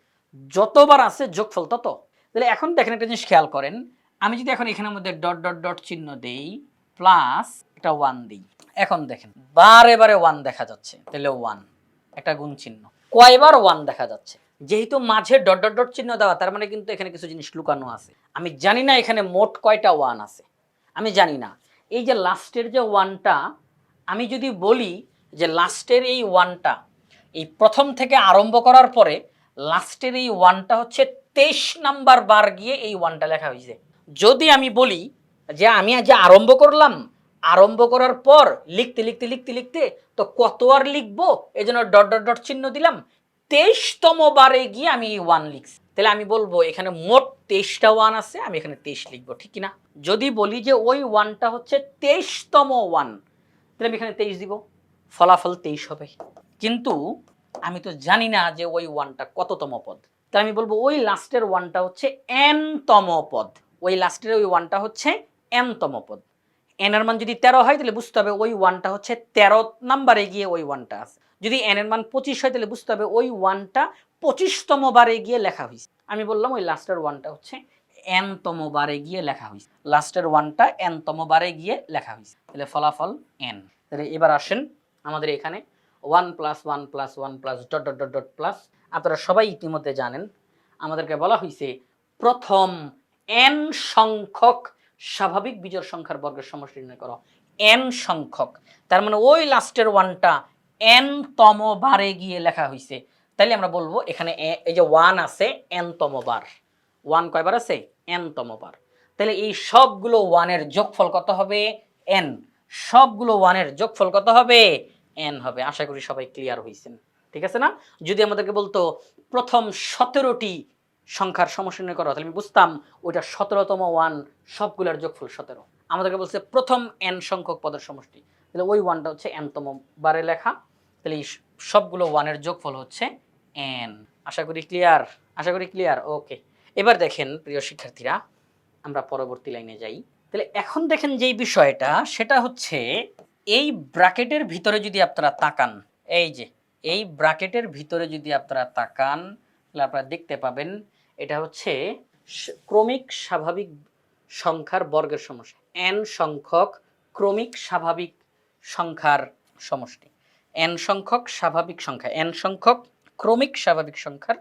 যতবার আছে যোগফল তত। তাহলে এখন দেখেন একটা জিনিস খেয়াল করেন, আমি যদি এখন এখানের মধ্যে ডট ডট ডট চিহ্ন দেই প্লাস একটা ওয়ান দিই, এখন দেখেন বারে বারে ওয়ান দেখা যাচ্ছে, তাহলে ওয়ান একটা গুণ চিহ্ন। কয়বার ওয়ান দেখা যাচ্ছে? যেহেতু মাঝে ডট ডট ডট চিহ্ন দেওয়া, তার মানে কিন্তু এখানে কিছু জিনিস লুকানো আছে। আমি জানি না এখানে মোট কয়টা ওয়ান আছে, আমি জানি না। এই যে লাস্টের যে ওয়ানটা, আমি যদি বলি যে লাস্টের এই ওয়ানটা, এই প্রথম থেকে আরম্ভ করার পরে লাস্টের এই ওয়ানটা হচ্ছে 23 নাম্বার বার গিয়ে এই ওয়ানটা লেখা হয়েছে। যদি আমি বলি যে আমি আজ আরম্ভ করলাম, আরম্ভ করার পর লিখতে লিখতে লিখতে লিখতে তো কত আর লিখবো, এই জন্য ডট ডট ডট চিহ্ন দিলাম, 23তম বারে গিয়ে আমি এই ওয়ান লিখছি, তাহলে আমি বলবো এখানে মোট 23টা ওয়ান আছে, আমি এখানে 23 লিখবো, ঠিক কিনা? যদি বলি যে ওই ওয়ানটা হচ্ছে 23তম ওয়ান, তাহলে আমি এখানে 23 দিব, ফলাফল 23 হবে। কিন্তু আমি তো জানি না যে ওই ওয়ানটা কততম পদ, তাই আমি বলবো ওই লাস্টের ওয়ানটা হচ্ছে n-তম পদ, ওই লাস্টের ওই ওয়ানটা হচ্ছে n-তম পদ। n এর মান যদি 13 হয় তাহলে বুঝতে হবে ওই ওয়ানটা হচ্ছে 13 নাম্বারে গিয়ে ওই ওয়ানটা আছে। যদি n এর মান 25 হয় তাহলে বুঝতে হবে ওই ওয়ানটা 25তম বারে গিয়ে লেখা হয়েছে। আমি বললাম ওই লাস্টের ওয়ানটা হচ্ছে n-তম বারে গিয়ে লেখা হয়েছে, লাস্টের ওয়ানটা n-তম বারে গিয়ে লেখা হয়েছে, তাহলে ফলাফল n। তাহলে এবার আসেন আমাদের এখানে 1 plus 1 plus 1 plus dot dot dot dot plus. আপনারা সবাই ইতিমধ্যে জানেন আমাদেরকে বলা হয়েছে প্রথম n সংখ্যক স্বাভাবিক বিজোড় সংখ্যার বর্গের সমষ্টি নির্ণয় করো। n সংখ্যক, তার মানে ওই লাস্টের ওয়ানটা n-তম বারে গিয়ে লেখা হয়েছে, তাইলে আমরা বলবো এখানে এই যে ওয়ান আছে n-তম বার, ওয়ান কয়বার আছে? n-তম বার। তাহলে এই সবগুলো ওয়ানের যোগফল কত হবে? n। সবগুলো ওয়ানের যোগফল কত হবে? n হবে। আশা করি সবাই ক্লিয়ার হয়েছেন, ঠিক আছে না? যদি আমাদেরকে বলতো প্রথম 17টি সংখ্যার সমষ্টি নির্ণয় করো, তাহলে আমি বুঝতাম ওইটা 17তম ওয়ান, সবগুলোর যোগফল 17। আমাদেরকে বলছে প্রথম n সংখ্যক পদের সমষ্টি, তাহলে ওই ওয়ানটা হচ্ছে n-তম বারে লেখা, তাহলে এই সবগুলো ওয়ানের যোগফল হচ্ছে n। আশা করি ক্লিয়ার, আশা করি ক্লিয়ার, ওকে। এবার দেখেন প্রিয় শিক্ষার্থীরা, আমরা পরবর্তী লাইনে যাই। তাহলে এখন দেখেন যেই বিষয়টা, সেটা হচ্ছে এই ব্র্যাকেটের ভিতরে যদি আপনারা তাকান, এই যে এই ব্র্যাকেটের ভিতরে যদি আপনারা তাকান, তাহলে আপনারা দেখতে পাবেন এটা হচ্ছে ক্রমিক স্বাভাবিক সংখ্যার বর্গের সমষ্টি, n সংখ্যক ক্রমিক স্বাভাবিক সংখ্যার সমষ্টি, n সংখ্যক স্বাভাবিক সংখ্যা, n সংখ্যক ক্রমিক স্বাভাবিক সংখ্যার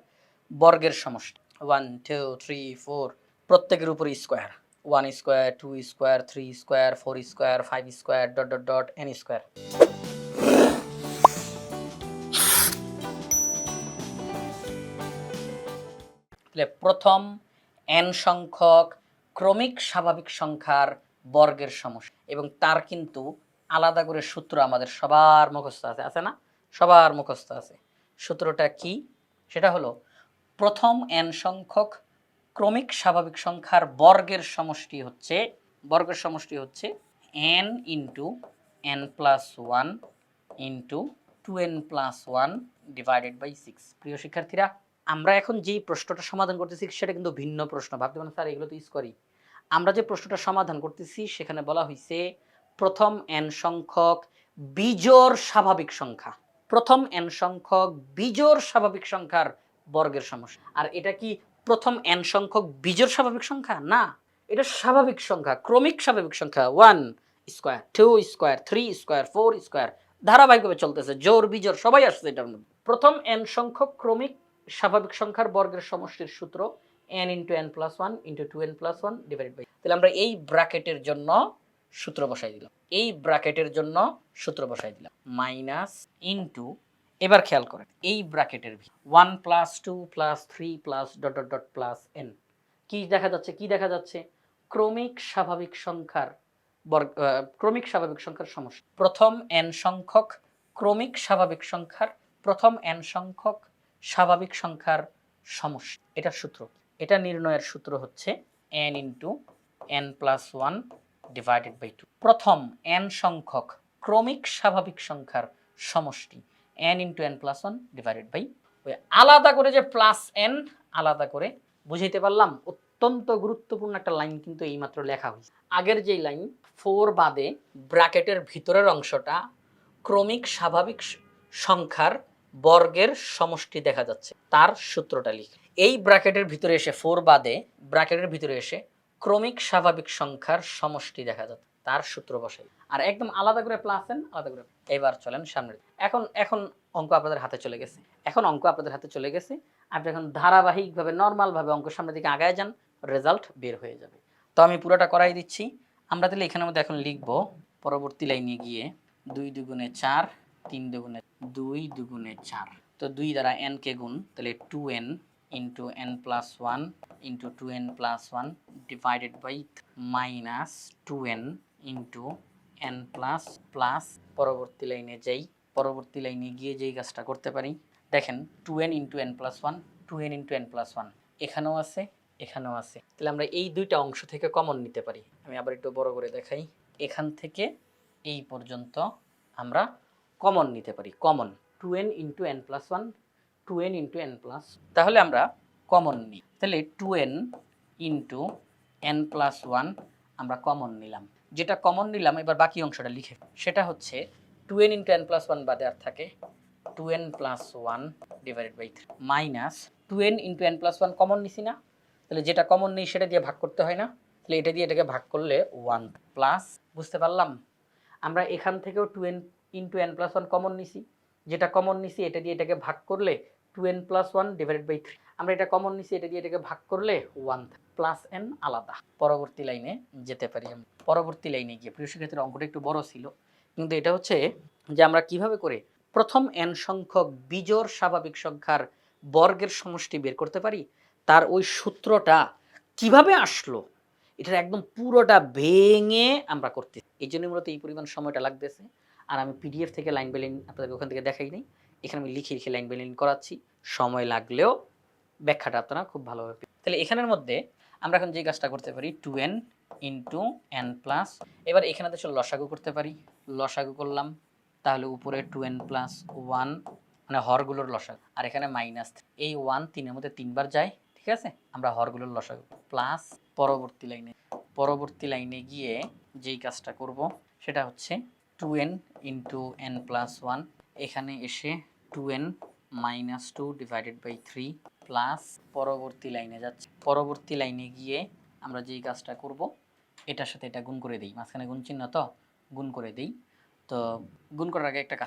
বর্গের সমষ্টি। 1 2 3 4 প্রত্যেকের উপরে square, 1 square 2 square 3 square 4 square 5 square dot dot dot n square. তাহলে প্রথম n সংখ্যক ক্রমিক স্বাভাবিক সংখ্যার বর্গের সমষ্টি, এবং তার কিন্তু আলাদা করে সূত্র আমাদের সবার মুখস্থ আছে, আছে না? সবার মুখস্থ আছে। সূত্রটা কি? সেটা হলো প্রথম n সংখ্যক ক্রমিক স্বাভাবিক সংখ্যার বর্গের সমষ্টি হচ্ছে, বর্গের সমষ্টি হচ্ছে n into n plus one into 2n plus one divided by 6। প্রিয় শিক্ষার্থীরা, আমরা এখন যেই প্রশ্নটা সমাধান করতেছি সেটা কিন্তু ভিন্ন প্রশ্ন। ভাবতে পারেন স্যার এগুলো তো স্কোয়ারই। আমরা যে প্রশ্নটা সমাধান করতেছি সেখানে বলা হয়েছে প্রথম n সংখ্যক বিজোড় স্বাভাবিক সংখ্যা, প্রথম n সংখ্যক বিজোড় স্বাভাবিক সংখ্যার বর্গের সমষ্টি। আর এটা কি প্রথম n সংখ্যক বিজোড় স্বাভাবিক সংখ্যা? না, এটা স্বাভাবিক সংখ্যা, ক্রমিক স্বাভাবিক সংখ্যা। 1 স্কোয়ার 2 স্কোয়ার 3 স্কোয়ার 4 স্কোয়ার ধারাবাহিকভাবে চলতেছে, জোর বিজোড় সবাই আসছে এটার মধ্যে। প্রথম n সংখ্যক ক্রমিক স্বাভাবিক সংখ্যার বর্গের সমষ্টির সূত্র n into n plus one into 2n plus one divided by. তাহলে আমরা এই ব্র্যাকেটের জন্য সূত্র বসাই দিলাম, এই ব্র্যাকেটের জন্য সূত্র বসাই দিলাম মাইনাস ইন্টু, এবার খেয়াল করেন এই ব্র্যাকেটের 1 plus 2 plus 3 plus dot dot dot plus n, কি দেখা যাচ্ছে? কি দেখা যাচ্ছে? ক্রমিক স্বাভাবিক সংখ্যার ক্রমিক স্বাভাবিক সংখ্যার সমষ্টি। প্রথম n সংখ্যক ক্রমিক স্বাভাবিক সংখ্যার প্রথম n সংখ্যক স্বাভাবিক সংখ্যার সমষ্টি। এটার সূত্র, এটা নির্ণয়ের সূত্র হচ্ছে n into n plus one divided by two. প্রথম n সংখ্যক ক্রমিক স্বাভাবিক সংখ্যার সমষ্টি n into n plus one divided by, ওই আলাদা করে যে প্লাস n আলাদা করে বুঝাইতে পারলাম। অত্যন্ত গুরুত্বপূর্ণ একটা লাইন কিন্তু এইমাত্র লেখা হয়েছে। আগের যেই লাইন 4 বাদে ব্র্যাকেটের ভিতরের অংশটা ক্রমিক স্বাভাবিক সংখ্যার বর্গের সমষ্টি দেখা যাচ্ছে, তার সূত্রটা লিখে এই ব্র্যাকেটের ভিতরে এসে 4 বাদে ব্র্যাকেটের ভিতরে এসে ক্রমিক স্বাভাবিক সংখ্যার সমষ্টি দেখা যাচ্ছে, তার সূত্র বসাই। আর একদম আলাদা করে প্লাস এন আলাদা করে। এবার চলেন সামনে। এখন অঙ্ক আপনাদের হাতে চলে গেছে। আপনি এখন ধারাবাহিকভাবে নর্মালভাবে অঙ্ক সামনের দিকে আগায় যান, রেজাল্ট বের হয়ে যাবে। তো আমি পুরোটা করাই দিচ্ছি। আমরা তাহলে এখানের মধ্যে এখন লিখব পরবর্তী লাইনে গিয়ে 2 দুগুণে 4, 3 দুগুণে 2 দুগুণে 4। তো 2 দ্বারা n কে গুণ, তাহলে 2n into n plus 1 into 2n plus 1 divided by minus 2n into n plus plus. পরবর্তী লাইনে যাই, পরবর্তী লাইনে গিয়ে যেই কাজটা করতে পারি, দেখেন 2n into n plus 1, 2n into n plus 1 এখানেও আছে, এখানেও আছে। তাহলে আমরা এই দুইটা অংশ থেকে কমন নিতে পারি। আমি আবার একটু বড় করে দেখাই। এখান থেকে এই পর্যন্ত আমরা কমন নিতে পারি। Common 2n into n plus 1, 2n into n plus. তাহলে আমরা কমন নিই। তাহলে 2n ইন্টু n প্লাস 1 আমরা কমন নিলাম। যেটা কমন নিলাম এবার বাকি অংশটা লিখে, সেটা হচ্ছে 2n ইন্টু n প্লাস 1 বাদে আর থাকে 2n plus 1 divided by 3 minus 2n into n plus 1 common নিছি না, তাহলে যেটা কমন নেই সেটা দিয়ে ভাগ করতে হয় না, তাহলে এটা দিয়ে এটাকে ভাগ করলে 1 প্লাস। বুঝতে পারলাম? আমরা এখান থেকেও 2n into n plus 1 common নিছি, যেটা কমন নিছি এটা দিয়ে এটাকে ভাগ করলে 2n প্লাস 1 ডিভাইডেড বাই 3। আমরা এটা কমন নিছি, এটা দিয়ে এটাকে ভাগ করলে 1 প্লাস n আলাদা। পরবর্তী লাইনে যেতে পারি। আমরা পরবর্তী লাইনে গিয়ে, প্রিয় শিক্ষার্থীরা অঙ্কটা একটু বড় ছিল, কিন্তু এটা হচ্ছে যে আমরা কিভাবে করে প্রথম n সংখ্যক বিজোড় স্বাভাবিক সংখ্যার বর্গের সমষ্টি বের করতে পারি, তার ওই সূত্রটা কিভাবে আসলো এটার একদম পুরোটা ভেঙে আমরা করতেছি। এই জন্য মূলত এই পরিমাণ সময়টা লাগতেছে। আর আমি পিডিএফ থেকে লাইন বাই লাইন আপনাদের ওখান থেকে দেখাই নাই, এখানে আমি লিখে লিখে লাইন বাই লাইন করাচ্ছি। সময় লাগলেও ব্যাখ্যাটা আপনারা খুব ভালোভাবে পেয়ে। তাহলে এখানের মধ্যে আমরা এখন যে কাজটা করতে পারি 2n ইন্টু n প্লাস, এবার এখানে তো লসাগু করতে পারি। লসাগু করলাম, তাহলে উপরে 2n প্লাস 1 মানে হরগুলোর লসাগু, আর এখানে মাইনাস এই 1 3-এর মধ্যে 3 বার যায়, ঠিক আছে। আমরা হরগুলোর লসাগু প্লাস। পরবর্তী লাইনে গিয়ে যেই কাজটা করব সেটা হচ্ছে 2n ইন্টু n প্লাস 1, এখানে এসে 2n minus 2 divided by 3 plus. পরবর্তী লাইনে যাচ্ছে, পরবর্তী লাইনে গিয়ে আমরা যেই কাজটা করব এটার সাথে এটা গুণ করে দিই, মাঝখানে গুণ চিহ্ন তো গুণ করে দিই। তো গুণ করার আগে একটা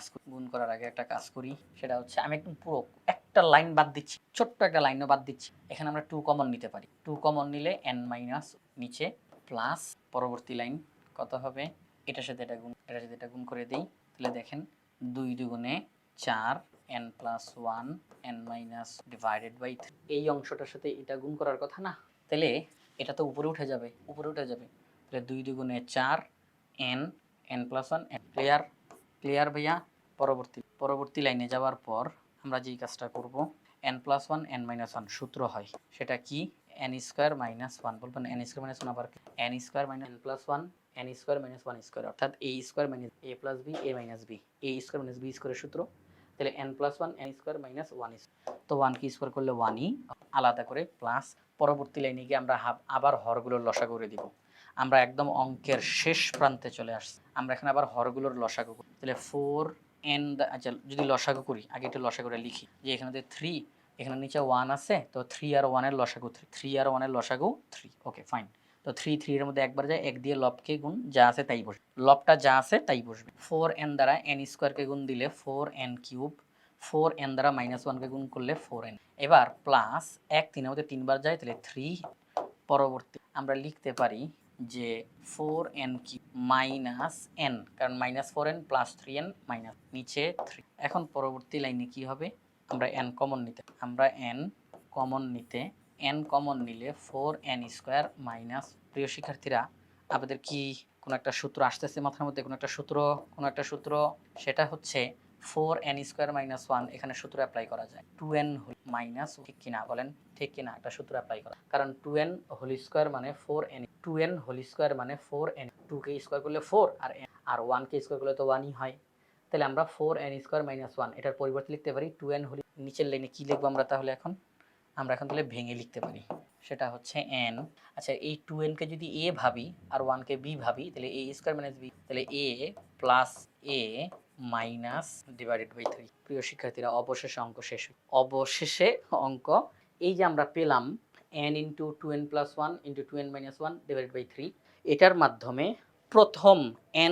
কাজ করি, সেটা হচ্ছে আমি একদম পুরো একটা লাইন বাদ দিচ্ছি, ছোট্ট একটা লাইনও বাদ দিচ্ছি। এখানে আমরা 2 কমন নিতে পারি। 2 কমন নিলে n মাইনাস নিচে প্লাস। পরবর্তী লাইন কত হবে, এটার সাথে এটা গুণ করে দিই। তাহলে দেখেন 2 দুগুণে 4 n plus 1 n minus divided by 3। এই অংশটার সাথে এটা গুণ করার কথা না, তাহলে এটা তো উপরে উঠে যাবে। তাহলে 2 দুগুণে 4 n n প্লাস 1 ক্লিয়ার ভাইয়া? পরবর্তী লাইনে যাওয়ার পর আমরা যেই কাজটা করব, n প্লাস 1 n মাইনাস 1 সূত্র হয়, সেটা কি n স্কোয়ার মাইনাস 1। বলবেন n স্কোয়ার মাইনাস 1 আবার n square minus n plus 1 n square minus 1 square, অর্থাৎ a square minus a plus b a minus b, a square minus b স্কোয়ারের সূত্র। তাহলে n plus 1 n square minus 1 তো 1 কি square করলে 1ই আলাদা করে প্লাস। পরবর্তী লাইনে গিয়ে আমরা আবার হরগুলোর লসা করে দিব। আমরা একদম অঙ্কের শেষ প্রান্তে চলে আসছি। আমরা এখানে আবার হরগুলোর লসাগু করি। তাহলে 4n, আচ্ছা যদি লসাগু করি আগে একটু লসাগুটা লিখি, যে এখানে 3, এখানে নিচে 1 আছে, তো 3 আর 1 এর লসাগু 3। Okay fine. তো 3 এর মধ্যে একবার যায়, 1 দিয়ে লবকে গুণ, যা আছে তাই বসবে, লবটা যা আছে তাই বসবে। 4n দ্বারা n স্কোয়ারকে গুণ দিলে 4n কিউব, 4n দ্বারা মাইনাস 1কে গুণ করলে 4n। এবার প্লাস 1 3 এর মধ্যে 3 বার যায়, তাহলে 3। পরবর্তী আমরা লিখতে পারি যে 4n কিউব মাইনাস n, কারণ minus 4n plus 3n minus নিচে 3। এখন পরবর্তী লাইনে কি হবে, আমরা n কমন নিতে n কমন নিলে 4n স্কোয়ার মাইনাস, প্রিয় শিক্ষার্থীরা আপনাদের কি কোনো একটা সূত্র আসতেছে মাথার মধ্যে, কোনো একটা সূত্র, সেটা হচ্ছে 4n স্কোয়ার মাইনাস 1, এখানে সূত্র অ্যাপ্লাই করা যায় 2n মাইনাস, ঠিক কিনা বলেন, ঠিক কিনা? একটা সূত্র অ্যাপ্লাই করা, কারণ 2n হোল স্কোয়ার মানে 4n, 2n হোল স্কোয়ার মানে 4n, 2 কে স্কোয়ার করলে 4 আর 1 কে স্কোয়ার করলে তো 1ই হয়। তাহলে আমরা 4n স্কোয়ার মাইনাস 1 এটার পরিবর্তে লিখতে পারি 2n হোল, নিচের লাইনে কি লিখবো আমরা তাহলে আমরা এখন তাহলে ভেঙে লিখতে পারি, সেটা হচ্ছে n। আচ্ছা, এই 2n কে যদি a ভাবি আর 1 কে b ভাবি, তাহলে a স্কোয়ার মাইনাস b, তাহলে a plus a minus divided by 3। প্রিয় শিক্ষার্থীরা অবশেষে অঙ্ক শেষ, অবশেষে অঙ্ক এই যে আমরা পেলাম n into 2n plus 1 into 2n minus 1 divided by 3, এটার মাধ্যমে প্রথম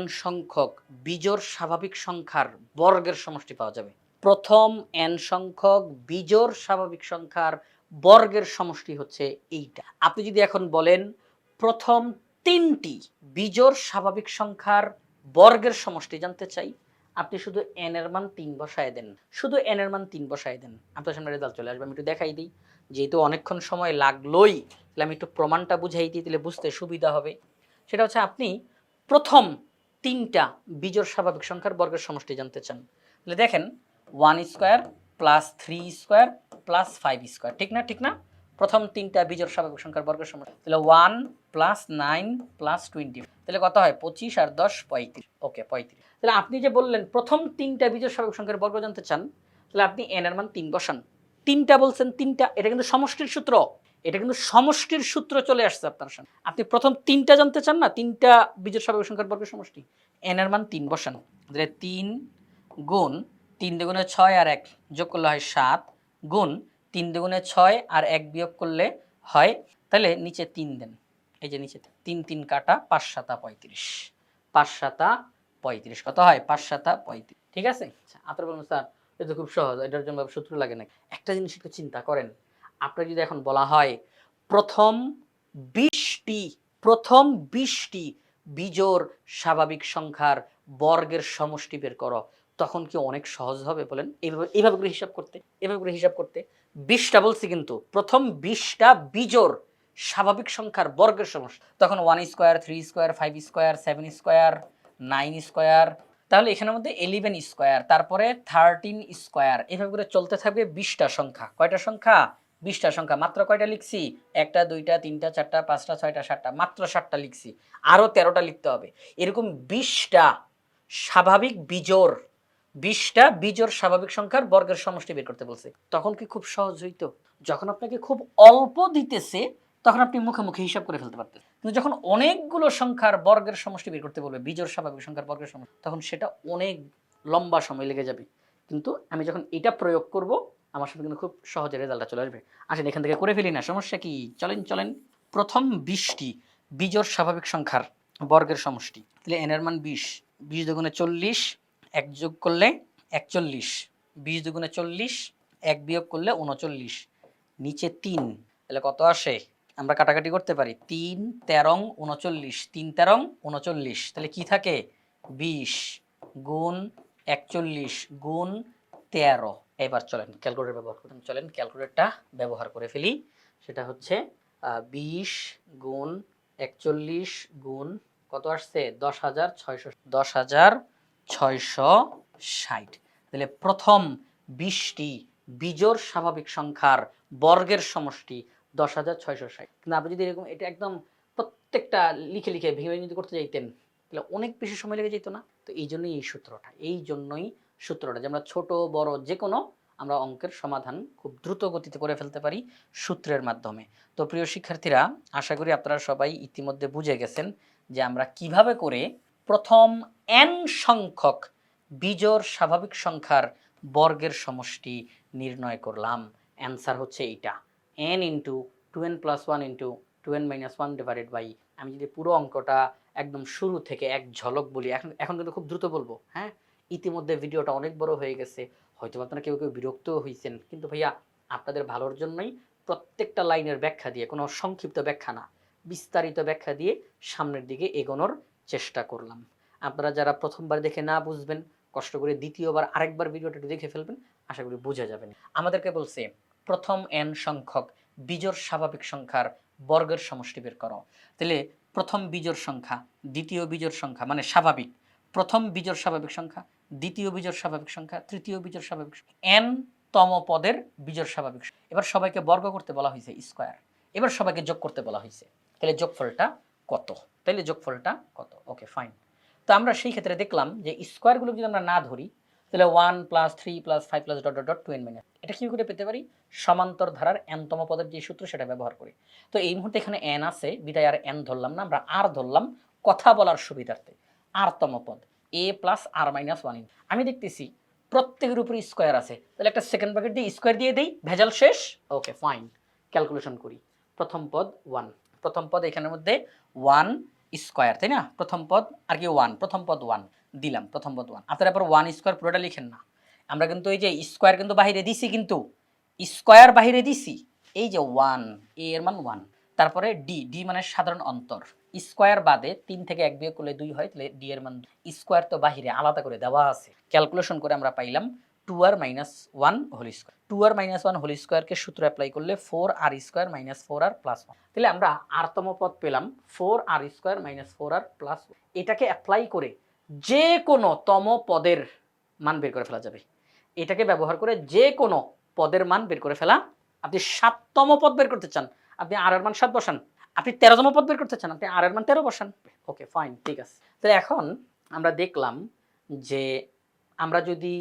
n সংখ্যক বিজোড় স্বাভাবিক সংখ্যার বর্গের সমষ্টি পাওয়া যাবে। প্রথম n সংখ্যক বিজোড় স্বাভাবিক সংখ্যার বর্গের সমষ্টি হচ্ছে এইটা। আপনি যদি এখন বলেন প্রথম 3টি বিজোড় স্বাভাবিক সংখ্যার বর্গের সমষ্টি জানতে চাই, আপনি শুধু n এর মান 3 বসায় দেন, শুধু n এর মান 3 বসায় দেন, আপনার সামনে রেজাল্ট চলে আসবে। আমি একটু দেখাই দিই, যেহেতু অনেকক্ষণ সময় লাগলোই, তাহলে আমি একটু প্রমাণটা বুঝাই দিই, তাহলে বুঝতে সুবিধা হবে। সেটা হচ্ছে আপনি প্রথম 3টা বিজোড় স্বাভাবিক সংখ্যার বর্গের সমষ্টি জানতে চান, তাহলে দেখেন 1 square plus 3 square plus 5 square, ঠিক না, ঠিক না? প্রথম 3টা বিজোড় স্বাভাবিক সংখ্যার বর্গের সমষ্টি, তাহলে 1 প্লাস 9 প্লাস 20, তাহলে কত হয় 25 আর 10 35, ওকে 35। তাহলে আপনি যে বললেন প্রথম 3টা বিজোড় স্বাভাবিক সংখ্যার বর্গ জানতে চান, তাহলে আপনি n এর মান 3 বসান। 3টা বলছেন, 3টা, এটা কিন্তু সমষ্টির সূত্র, এটা কিন্তু সমষ্টির সূত্র চলে আসছে আপনার সামনে। আপনি প্রথম 3টা জানতে চান না, 3টা বিজোড় স্বাভাবিক সংখ্যার বর্গের সমষ্টি, n এর মান 3 বসান। তাহলে 3 গুণ 3 দুগুণে 6 আর 1 যোগ করলে হয় 7, গুণ 3 দুগুণে 6 আর 1 বিয়োগ করলে হয়, তাহলে নিচে 3 দেন, এই যে নিচে 3 3 কাটা, 5 7 35, 5 7 35, কত হয় 5 7 35, ঠিক আছে? আচ্ছা, আপনারা বলুন স্যার এটা তো খুব সহজ, এটার জন্য সূত্র লাগে না। একটা জিনিস একটু চিন্তা করেন, আপনার যদি এখন বলা হয় প্রথম 20টি বিজোড় স্বাভাবিক সংখ্যার বর্গের সমষ্টি বের করো, তখন কি অনেক সহজ হবে বলেন? এইভাবে করে হিসাব করতে, 20টা বলছি, কিন্তু প্রথম 20টা বিজোড় স্বাভাবিক সংখ্যার বর্গের সমষ্টি, তখন 1 square 3 square 5 square 7 square 9 square, তাহলে এখানের মধ্যে 11 স্কোয়ার, তারপরে 13 স্কোয়ার, এভাবে করে চলতে থাকবে 20টা সংখ্যা। কয়টা সংখ্যা? 20টা সংখ্যা। মাত্র কয়টা লিখছি? 1টা 2টা 3টা 4টা 5টা 6টা 7টা, মাত্র 7টা লিখছি, আরও 13টা লিখতে হবে। এরকম 20টা স্বাভাবিক বিজোড়, 20টা বিজোড় স্বাভাবিক সংখ্যার বর্গের সমষ্টি বের করতে বলছে, তখন কি খুব সহজ হইতো? যখন আপনাকে খুব অল্প দিতেছে তখন আপনি মুখে মুখে হিসাব করে ফেলতে পারতেন, কিন্তু যখন অনেকগুলো সংখ্যার বর্গের সমষ্টি বের করতে বলবে, বিজোড় স্বাভাবিক সংখ্যার বর্গের সমষ্টি, তখন সেটা অনেক লম্বা সময় লেগে যাবে। কিন্তু আমি যখন এটা প্রয়োগ করব, আমার সাথে কিন্তু খুব সহজে রেজাল্টটা চলে আসবে। আসেন এখান থেকে করে ফেলি না, সমস্যা কি? চলেন। প্রথম 20টি বিজোড় স্বাভাবিক সংখ্যার বর্গের সমষ্টি, তাহলে n এর মান 20, 20 দুগুণে 40, 1 যোগ করলে 41, 20 দুগুণে 40, 1 বিয়োগ করলে 39, নিচে 3, তাহলে কত আসে? আমরা কাটাকাটি করতে পারি, 3 13 39, 3 13 39, তাহলে কি থাকে 20 গুণ 41 গুণ 13। এবার চলেন ক্যালকুলেটর ব্যবহার করুন, চলেন ক্যালকুলেটরটা ব্যবহার করে ফেলি। সেটা হচ্ছে 20 গুণ 41 গুণ কত আসছে 10,660, তাহলে প্রথম 20টি বিজোড় স্বাভাবিক সংখ্যার বর্গের সমষ্টি 10,660। কিন্তু আপনি যদি এরকম এটা একদম প্রত্যেকটা লিখে ভেঙে যদি করতে যাইতেন, তাহলে অনেক বেশি সময় লেগে যেত না? তো এই জন্যই সূত্রটা যে আমরা ছোট বড় যে কোনো আমরা অঙ্কের সমাধান খুব দ্রুত গতিতে করে ফেলতে পারি সূত্রের মাধ্যমে। তো প্রিয় শিক্ষার্থীরা, আশা করি আপনারা সবাই ইতিমধ্যে বুঝে গেছেন যে আমরা কিভাবে করে প্রথম n সংখ্যক বিজোড় স্বাভাবিক সংখ্যার বর্গের সমষ্টি নির্ণয় করলাম। অ্যান্সার হচ্ছে এইটা, n into 2n plus 1 into 2n minus 1 divided by, আমি যদি পুরো অঙ্কটা একদম শুরু থেকে এক ঝলক বলি, এখন কিন্তু খুব দ্রুত বলবো, হ্যাঁ? ইতিমধ্যে ভিডিওটা অনেক বড় হয়ে গেছে, হয়তো আপনারা কেউ বিরক্তও হয়েছেন, কিন্তু ভাইয়া আপনাদের ভালোর জন্যই প্রত্যেকটা লাইনের ব্যাখ্যা দিয়ে, কোনো সংক্ষিপ্ত ব্যাখ্যা না, বিস্তারিত ব্যাখ্যা দিয়ে সামনের দিকে এগোনোর চেষ্টা করলাম। আপনারা যারা প্রথমবার দেখে না বুঝবেন, কষ্ট করে দ্বিতীয়বার আরেকবার ভিডিওটা একটু দেখে ফেলবেন, আশা করি বুঝে যাবেন। আমাদেরকে বলছে প্রথম n সংখ্যক বিজোড় স্বাভাবিক সংখ্যার বর্গের সমষ্টি বের করো। তাহলে প্রথম বিজোড় সংখ্যা, দ্বিতীয় বিজোড় সংখ্যা মানে স্বাভাবিক, প্রথম বিজোড় স্বাভাবিক সংখ্যা, দ্বিতীয় বিজোড় স্বাভাবিক সংখ্যা, তৃতীয় বিজোড় স্বাভাবিক সংখ্যা, n তম পদের বিজোড় স্বাভাবিক সংখ্যা। এবার সবাইকে বর্গ করতে বলা হয়েছে স্কয়ার, এবার সবাইকে যোগ করতে বলা হয়েছে। তাহলে যোগফলটা কত? তাহলে যোগফলটা কত? Okay fine. তো আমরা সেই ক্ষেত্রে দেখলাম যে স্কয়ারগুলো যদি আমরা না ধরি তাহলে 1 + 3 + 5 + ডট ডট ডট 2n - এটা কি করে পেতে পারি? সমান্তর ধারার n তম পদের যে সূত্র সেটা ব্যবহার করি। তো এই মুহূর্তে এখানে n আছে বিদায় আর n ধরলাম না, আমরা r ধরলাম কথা বলার সুবিধার্থে। r তম পদ a + r - 1। আমি দেখতেছি প্রত্যেকের উপরে স্কয়ার আছে, তাহলে একটা সেকেন্ড ব্র্যাকেট দিয়ে স্কয়ার দিয়ে দেই, ভেজাল শেষ। ওকে ফাইন, ক্যালকুলেশন করি। প্রথম পদ 1, প্রথম পদ এখানের মধ্যে 1 স্কয়ার, তাই না? প্রথম পদ আর কি 1, প্রথম পদ 1 দিলাম, প্রথম পদ 1। আপনারা পর 1 স্কয়ার পুরোটা লিখেন না, আমরা কিন্তু এই যে স্কয়ার কিন্তু বাইরে দিছি, কিন্তু স্কয়ার বাইরে দিছি, এই যে 1 a এর মান 1, তারপরে d মানে সাধারণ অন্তর, স্কয়ার বাদে 3 থেকে 1 বিয়োগ করলে 2 হয়, তাহলে d এর মান স্কয়ার তো বাহিরে আলাদা করে দেওয়া আছে। ক্যালকুলেশন করে আমরা পাইলাম 2r - 1 whole square. 2r - 1 whole স্কয়ারকে সূত্র অ্যাপ্লাই করলে 4r² - 4r + 1। তাহলে আমরা r তম পদ পেলাম 4r² - 4r + 1। এটাকে অ্যাপ্লাই করে যে কোনো তম পদের মান বের করে ফেলা যাবে। এটাকে ব্যবহার করে যে কোনো পদের মান বের করে ফেলা। আপনি 7তম পদ বের করতে চান, আপনি r এর মান 7 বসান। আপনি 13তম পদ বের করতে চান, আপনি r এর মান 13 বসান। ওকে ফাইন, ঠিক আছে। তো এখন আমরা দেখলাম যে আমরা যদি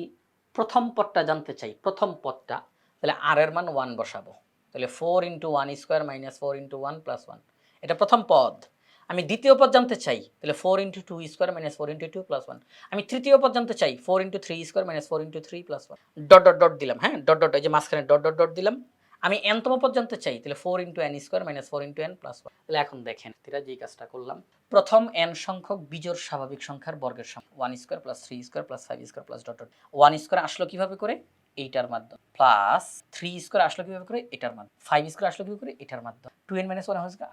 প্রথম পদটা জানতে চাই, প্রথম পদটা, তাহলে r এর মান 1 বসাবো। তাহলে 4 × 1² - 4 × 1 + 1, এটা প্রথম পদ। আমি দ্বিতীয় পদ জানতে চাই, তাহলে 4 × 2² - 4 × 2 + 1। আমি তৃতীয় পদ জানতে চাই, 4 × 3² - 4 × 3 + 1। ডট ডট ডট দিলাম, হ্যাঁ ডট ডট, এই যে মাঝখানে ডট ডট ডট দিলাম। আমি n তম পদ জানতে চাই, তাহলে 4 × n² - 4 × n + 1। তাহলে এখন দেখেন এটা যেই কাজটা করলাম, প্রথম n সংখ্যক বিজোড় স্বাভাবিক সংখ্যার বর্গের সম 1² + 3² + 5² + ডট ডট। 1² আসলো কিভাবে করে? এইটার মাধ্যমে, প্লাস 3² আসলো কিভাবে করে? এটার মাধ্যমে, 5² আসলো কিভাবে করে? এটার মাধ্যমে, 2n - 1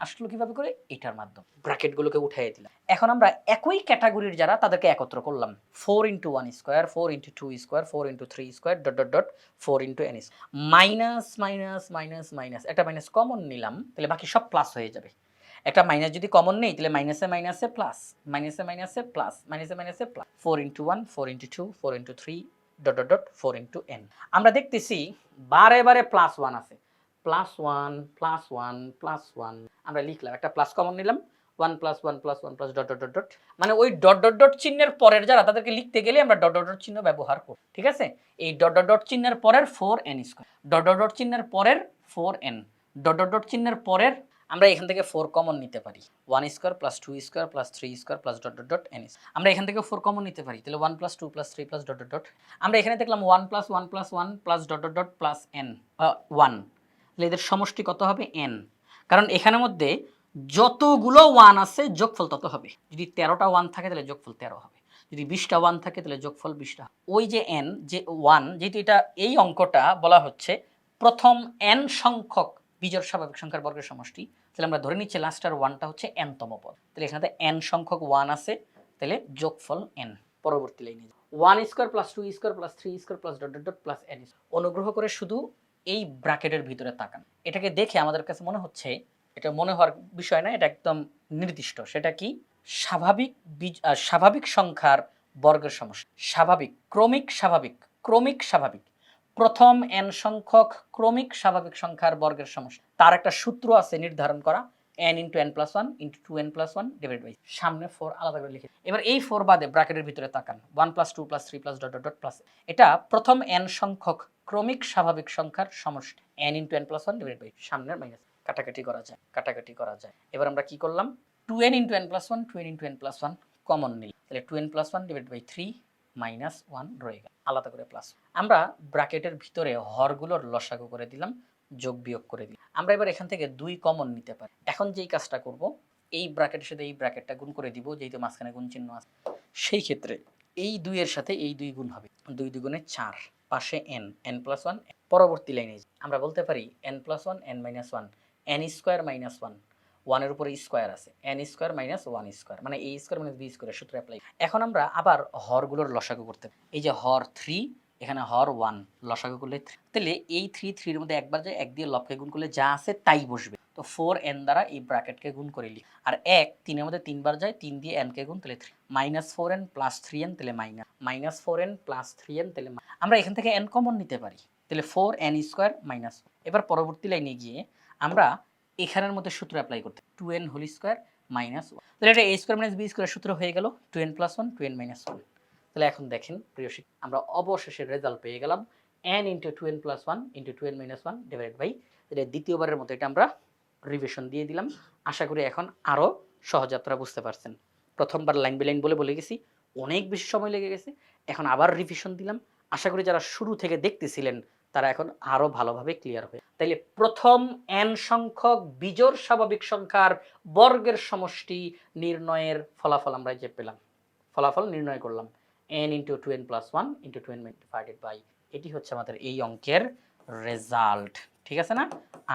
আসলো কিভাবে করে? এটার মাধ্যমে। ব্র্যাকেটগুলোকে উঠিয়ে দিলাম। এখন আমরা একই ক্যাটাগরির যারা তাদেরকে একত্র করলাম, 4 × 1², 4 × 2², 4 × 3² dot dot dot 4 × n²। Minus minus minus minus, একটা মাইনাস কমন নিলাম, তাহলে বাকি সব প্লাস হয়ে যাবে। একটা মাইনাস যদি কমন নেই তাহলে মাইনাসে মাইনাসে প্লাস, মাইনাসে মাইনাসে প্লাস, মাইনাসে মাইনাসে plus, 4 × 1, 4 × 2, 4 × 3 dot dot dot 4 × n। আমরা দেখতেছি বারে বারে +1 আছে, +1 +1 +1, আমরা লিখলাম, একটা প্লাস কমন নিলাম, 1 + 1 + 1 + ডট ডট ডট ডট, মানে ওই ডট ডট ডট চিহ্নের পরের যারা তাদেরকে লিখতে গেলে আমরা ডট ডট ডট চিহ্ন ব্যবহার করব, ঠিক আছে? এই ডট ডট ডট চিহ্নের পরের 4n², ডট ডট ডট চিহ্নের পরের 4n, ডট ডট ডট চিহ্নের পরের আমরা এখান থেকে 4 কমন নিতে পারি, 1² + 2² + 3² + ডট ডট ডট n। আমরা এখান থেকে 4 কমন নিতে পারি, তাহলে 1 + 2 + 3 + ডট ডট ডট। আমরা এখানে দেখলাম 1 + 1 + 1 + dot dot dot plus n 1, তাহলে এদের সমষ্টি কত হবে? n। কারণ এখানের মধ্যে যতগুলো 1 আছে যোগফল তত হবে। যদি 13টা 1 থাকে তাহলে যোগফল 13 হবে, যদি 20টা 1 থাকে তাহলে যোগফল 20টা। ওই যে n, যে 1, যেহেতু এটা এই অঙ্কটা বলা হচ্ছে প্রথম n সংখ্যক বিজোড় স্বাভাবিক সংখ্যার বর্গের সমষ্টি, তাহলে আমরা ধরে নিচ্ছি লাস্টের 1টা হচ্ছে n তম পদ। তাহলে এখানে n সংখ্যক 1 আছে, তাহলে যোগফল n। পরবর্তী লাইনে 1² + 2² + 3² + dot dot dot plus n। অনুগ্রহ করে শুধু এই ব্র্যাকেটের ভিতরে তাকান। এটাকে দেখে আমাদের কাছে মনে হচ্ছে, এটা মনে হওয়ার বিষয় না, এটা একদম নির্দিষ্ট। সেটা কি? স্বাভাবিক সংখ্যার বর্গের সমষ্টি। স্বাভাবিক, ক্রমিক স্বাভাবিক, ক্রমিক স্বাভাবিক, প্রথম n সংখ্যক ক্রমিক স্বাভাবিক সংখ্যার বর্গের সমষ্টি। তার একটা সূত্র আছে নির্ধারণ করা, n × n + 1 × 2n + 1 divide by সামনে 4 আলাদা করে লিখে। এবার এই 4 বাদে ব্র্যাকেটের ভিতরে তাকান, 1 + 2 + 3 + ডট ডট ডট প্লাস। এটা প্রথম n সংখ্যক ক্রমিক স্বাভাবিক সংখ্যার সমষ্টি, n × n + 1 ডিভাইড বাই সামনের মাইনাস। কাটাকাটি করা যায়, কাটাকাটি করা যায়। এবার আমরা কি করলাম? 2n × n + 1, 2n × n + 1 common নিই, তাহলে 2n + 1 ডিভাইড বাই 3 মাইনাস 1 রয়ে গেল, আলাদা করে প্লাস। আমরা ব্র্যাকেটের ভিতরে হরগুলোর লসাগু করে দিলাম, যোগ বিয়োগ করে দিলাম। আমরা এবার এখান থেকে 2 কমন নিতে পারি। এখন যেই কাজটা করব, এই ব্র্যাকেটের সাথে এই ব্র্যাকেটটা গুণ করে দিব, যেহেতু মাঝখানে গুণ চিহ্ন আছে। সেই ক্ষেত্রে এই 2 এর সাথে এই 2 গুণ হবে, 2 × 2 = 4, পাশে n, n + 1। পরবর্তী লাইনে আমরা বলতে পারি n + 1 n - 1, n² - 1, 1 এর উপরে স্কয়ার আছে, n² - 1² মানে a² - b² সূত্র অ্যাপ্লাই। এখন আমরা আবার হরগুলোর লসাগু করতে পারি। এই যে হর 3 এখানে হর 1 লসাগু করলে 3, তাহলে এই 3 এর মধ্যে একবার যায়, 1 দিয়ে লবকে গুণ করলে যা আছে তাই বসবে। তো 4n দ্বারা এই ব্র্যাকেটকে গুণ করে লিখি। আর 1 3 এর মধ্যে 3 বার যায়, 3 দিয়ে n কে গুণ, তাহলে 3 -4n + 3n, তাহলে -4n + 3n, তাহলে আমরা এখান থেকে n কমন নিতে পারি, তাহলে 4n² - এবার পরবর্তী লাইনে গিয়ে আমরা এখানের মধ্যে সূত্র অ্যাপ্লাই করতে, 2n² - 1, তাহলে এটা a² - b² সূত্র হয়ে গেল, 2n + 1 2n - 1। তাহলে এখন দেখেন প্রিয় শিক্ষক, আমরা অবশেষে রেজাল্ট পেয়ে গেলাম n × 2n + 1 × 2n - 1 divided by, এটা দ্বিতীয়বারের মতো এটা আমরা রিভিশন দিয়ে দিলাম। আশা করি এখন আরও সহজে আপনারা বুঝতে পারছেন। প্রথমবার লাইন বাই লাইন বলে গেছি, অনেক বেশি সময় লেগে গেছে, এখন আবার রিভিশন দিলাম। আশা করি যারা শুরু থেকে দেখতেছিলেন তারা এখন আরও ভালোভাবে ক্লিয়ার হবে। তাইলে প্রথম n সংখ্যক বিজোড় স্বাভাবিক সংখ্যার বর্গের সমষ্টি নির্ণয়ের ফলাফল আমরা যে পেলাম, ফলাফল নির্ণয় করলাম n × 2n + 1 × 2n divided by, এটি হচ্ছে আমাদের এই অঙ্কের রেজাল্ট। ঠিক আছে না?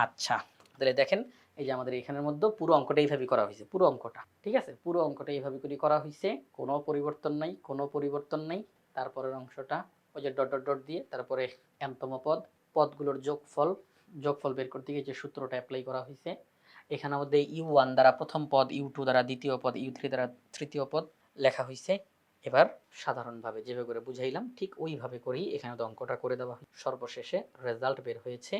আচ্ছা, তাহলে দেখেন এই যে আমাদের এখানের মধ্যে পুরো অঙ্কটা এইভাবে করা হয়েছে, পুরো অঙ্কটা, ঠিক আছে, পুরো অঙ্কটা এইভাবে করে করা হয়েছে, কোনো পরিবর্তন নাই, কোনো পরিবর্তন নাই। তারপরের অংশটা ওই যে ডট ডট ডট দিয়ে তারপরে n-তম পদ, পদগুলোর যোগফল বের করতে গিয়ে যে সূত্রটা অ্যাপ্লাই করা হয়েছে, এখানের মধ্যে u1 দ্বারা প্রথম পদ, u2 দ্বারা দ্বিতীয় পদ, u3 দ্বারা তৃতীয় পদ লেখা হয়েছে। এবার সাধারণভাবে যেভাবে করে বুঝাইলাম ঠিক ওইভাবে করেই এখানে তো অঙ্কটা করে দেওয়া হয়। সর্বশেষে রেজাল্ট বের হয়েছে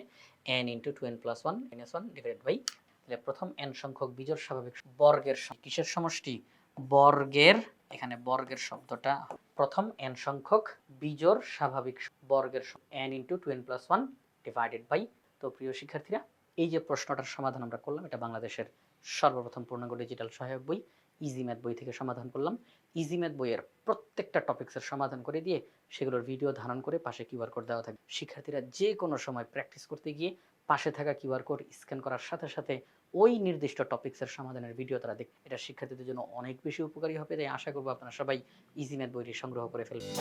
n × 2n + 1 - 1 ডিভাইডেড বাই, তাহলে প্রথম n সংখ্যক বিজোড় স্বাভাবিক বর্গের কিসের সমষ্টি, বর্গের, এখানে বর্গের শব্দটা, প্রথম n সংখ্যক বিজোড় স্বাভাবিক বর্গের n × 2n + 1 ডিভাইডেড বাই। তো প্রিয় শিক্ষার্থীরা, এই যে প্রশ্নটার সমাধান আমরা করলাম, এটা বাংলাদেশের সর্বপ্রথম পূর্ণাঙ্গ ডিজিটাল সহায়ক বই ইজি ম্যাথ বই থেকে সমাধান করলাম। ইজি ম্যাথ বইয়ের প্রত্যেকটা টপিক্সের সমাধান করে দিয়ে সেগুলোর ভিডিও ধারণ করে পাশে কিউআর কোড দেওয়া থাকে। শিক্ষার্থীরা যে কোনো সময় প্র্যাকটিস করতে গিয়ে পাশে থাকা কিউআর কোড স্ক্যান করার সাথে সাথে ওই নির্দিষ্ট টপিক্সের সমাধানের ভিডিও তারা দেখে, এটা শিক্ষার্থীদের জন্য অনেক বেশি উপকারী হবে। তাই আশা করবো আপনারা সবাই ইজি ম্যাথ বইটি সংগ্রহ করে ফেলবেন।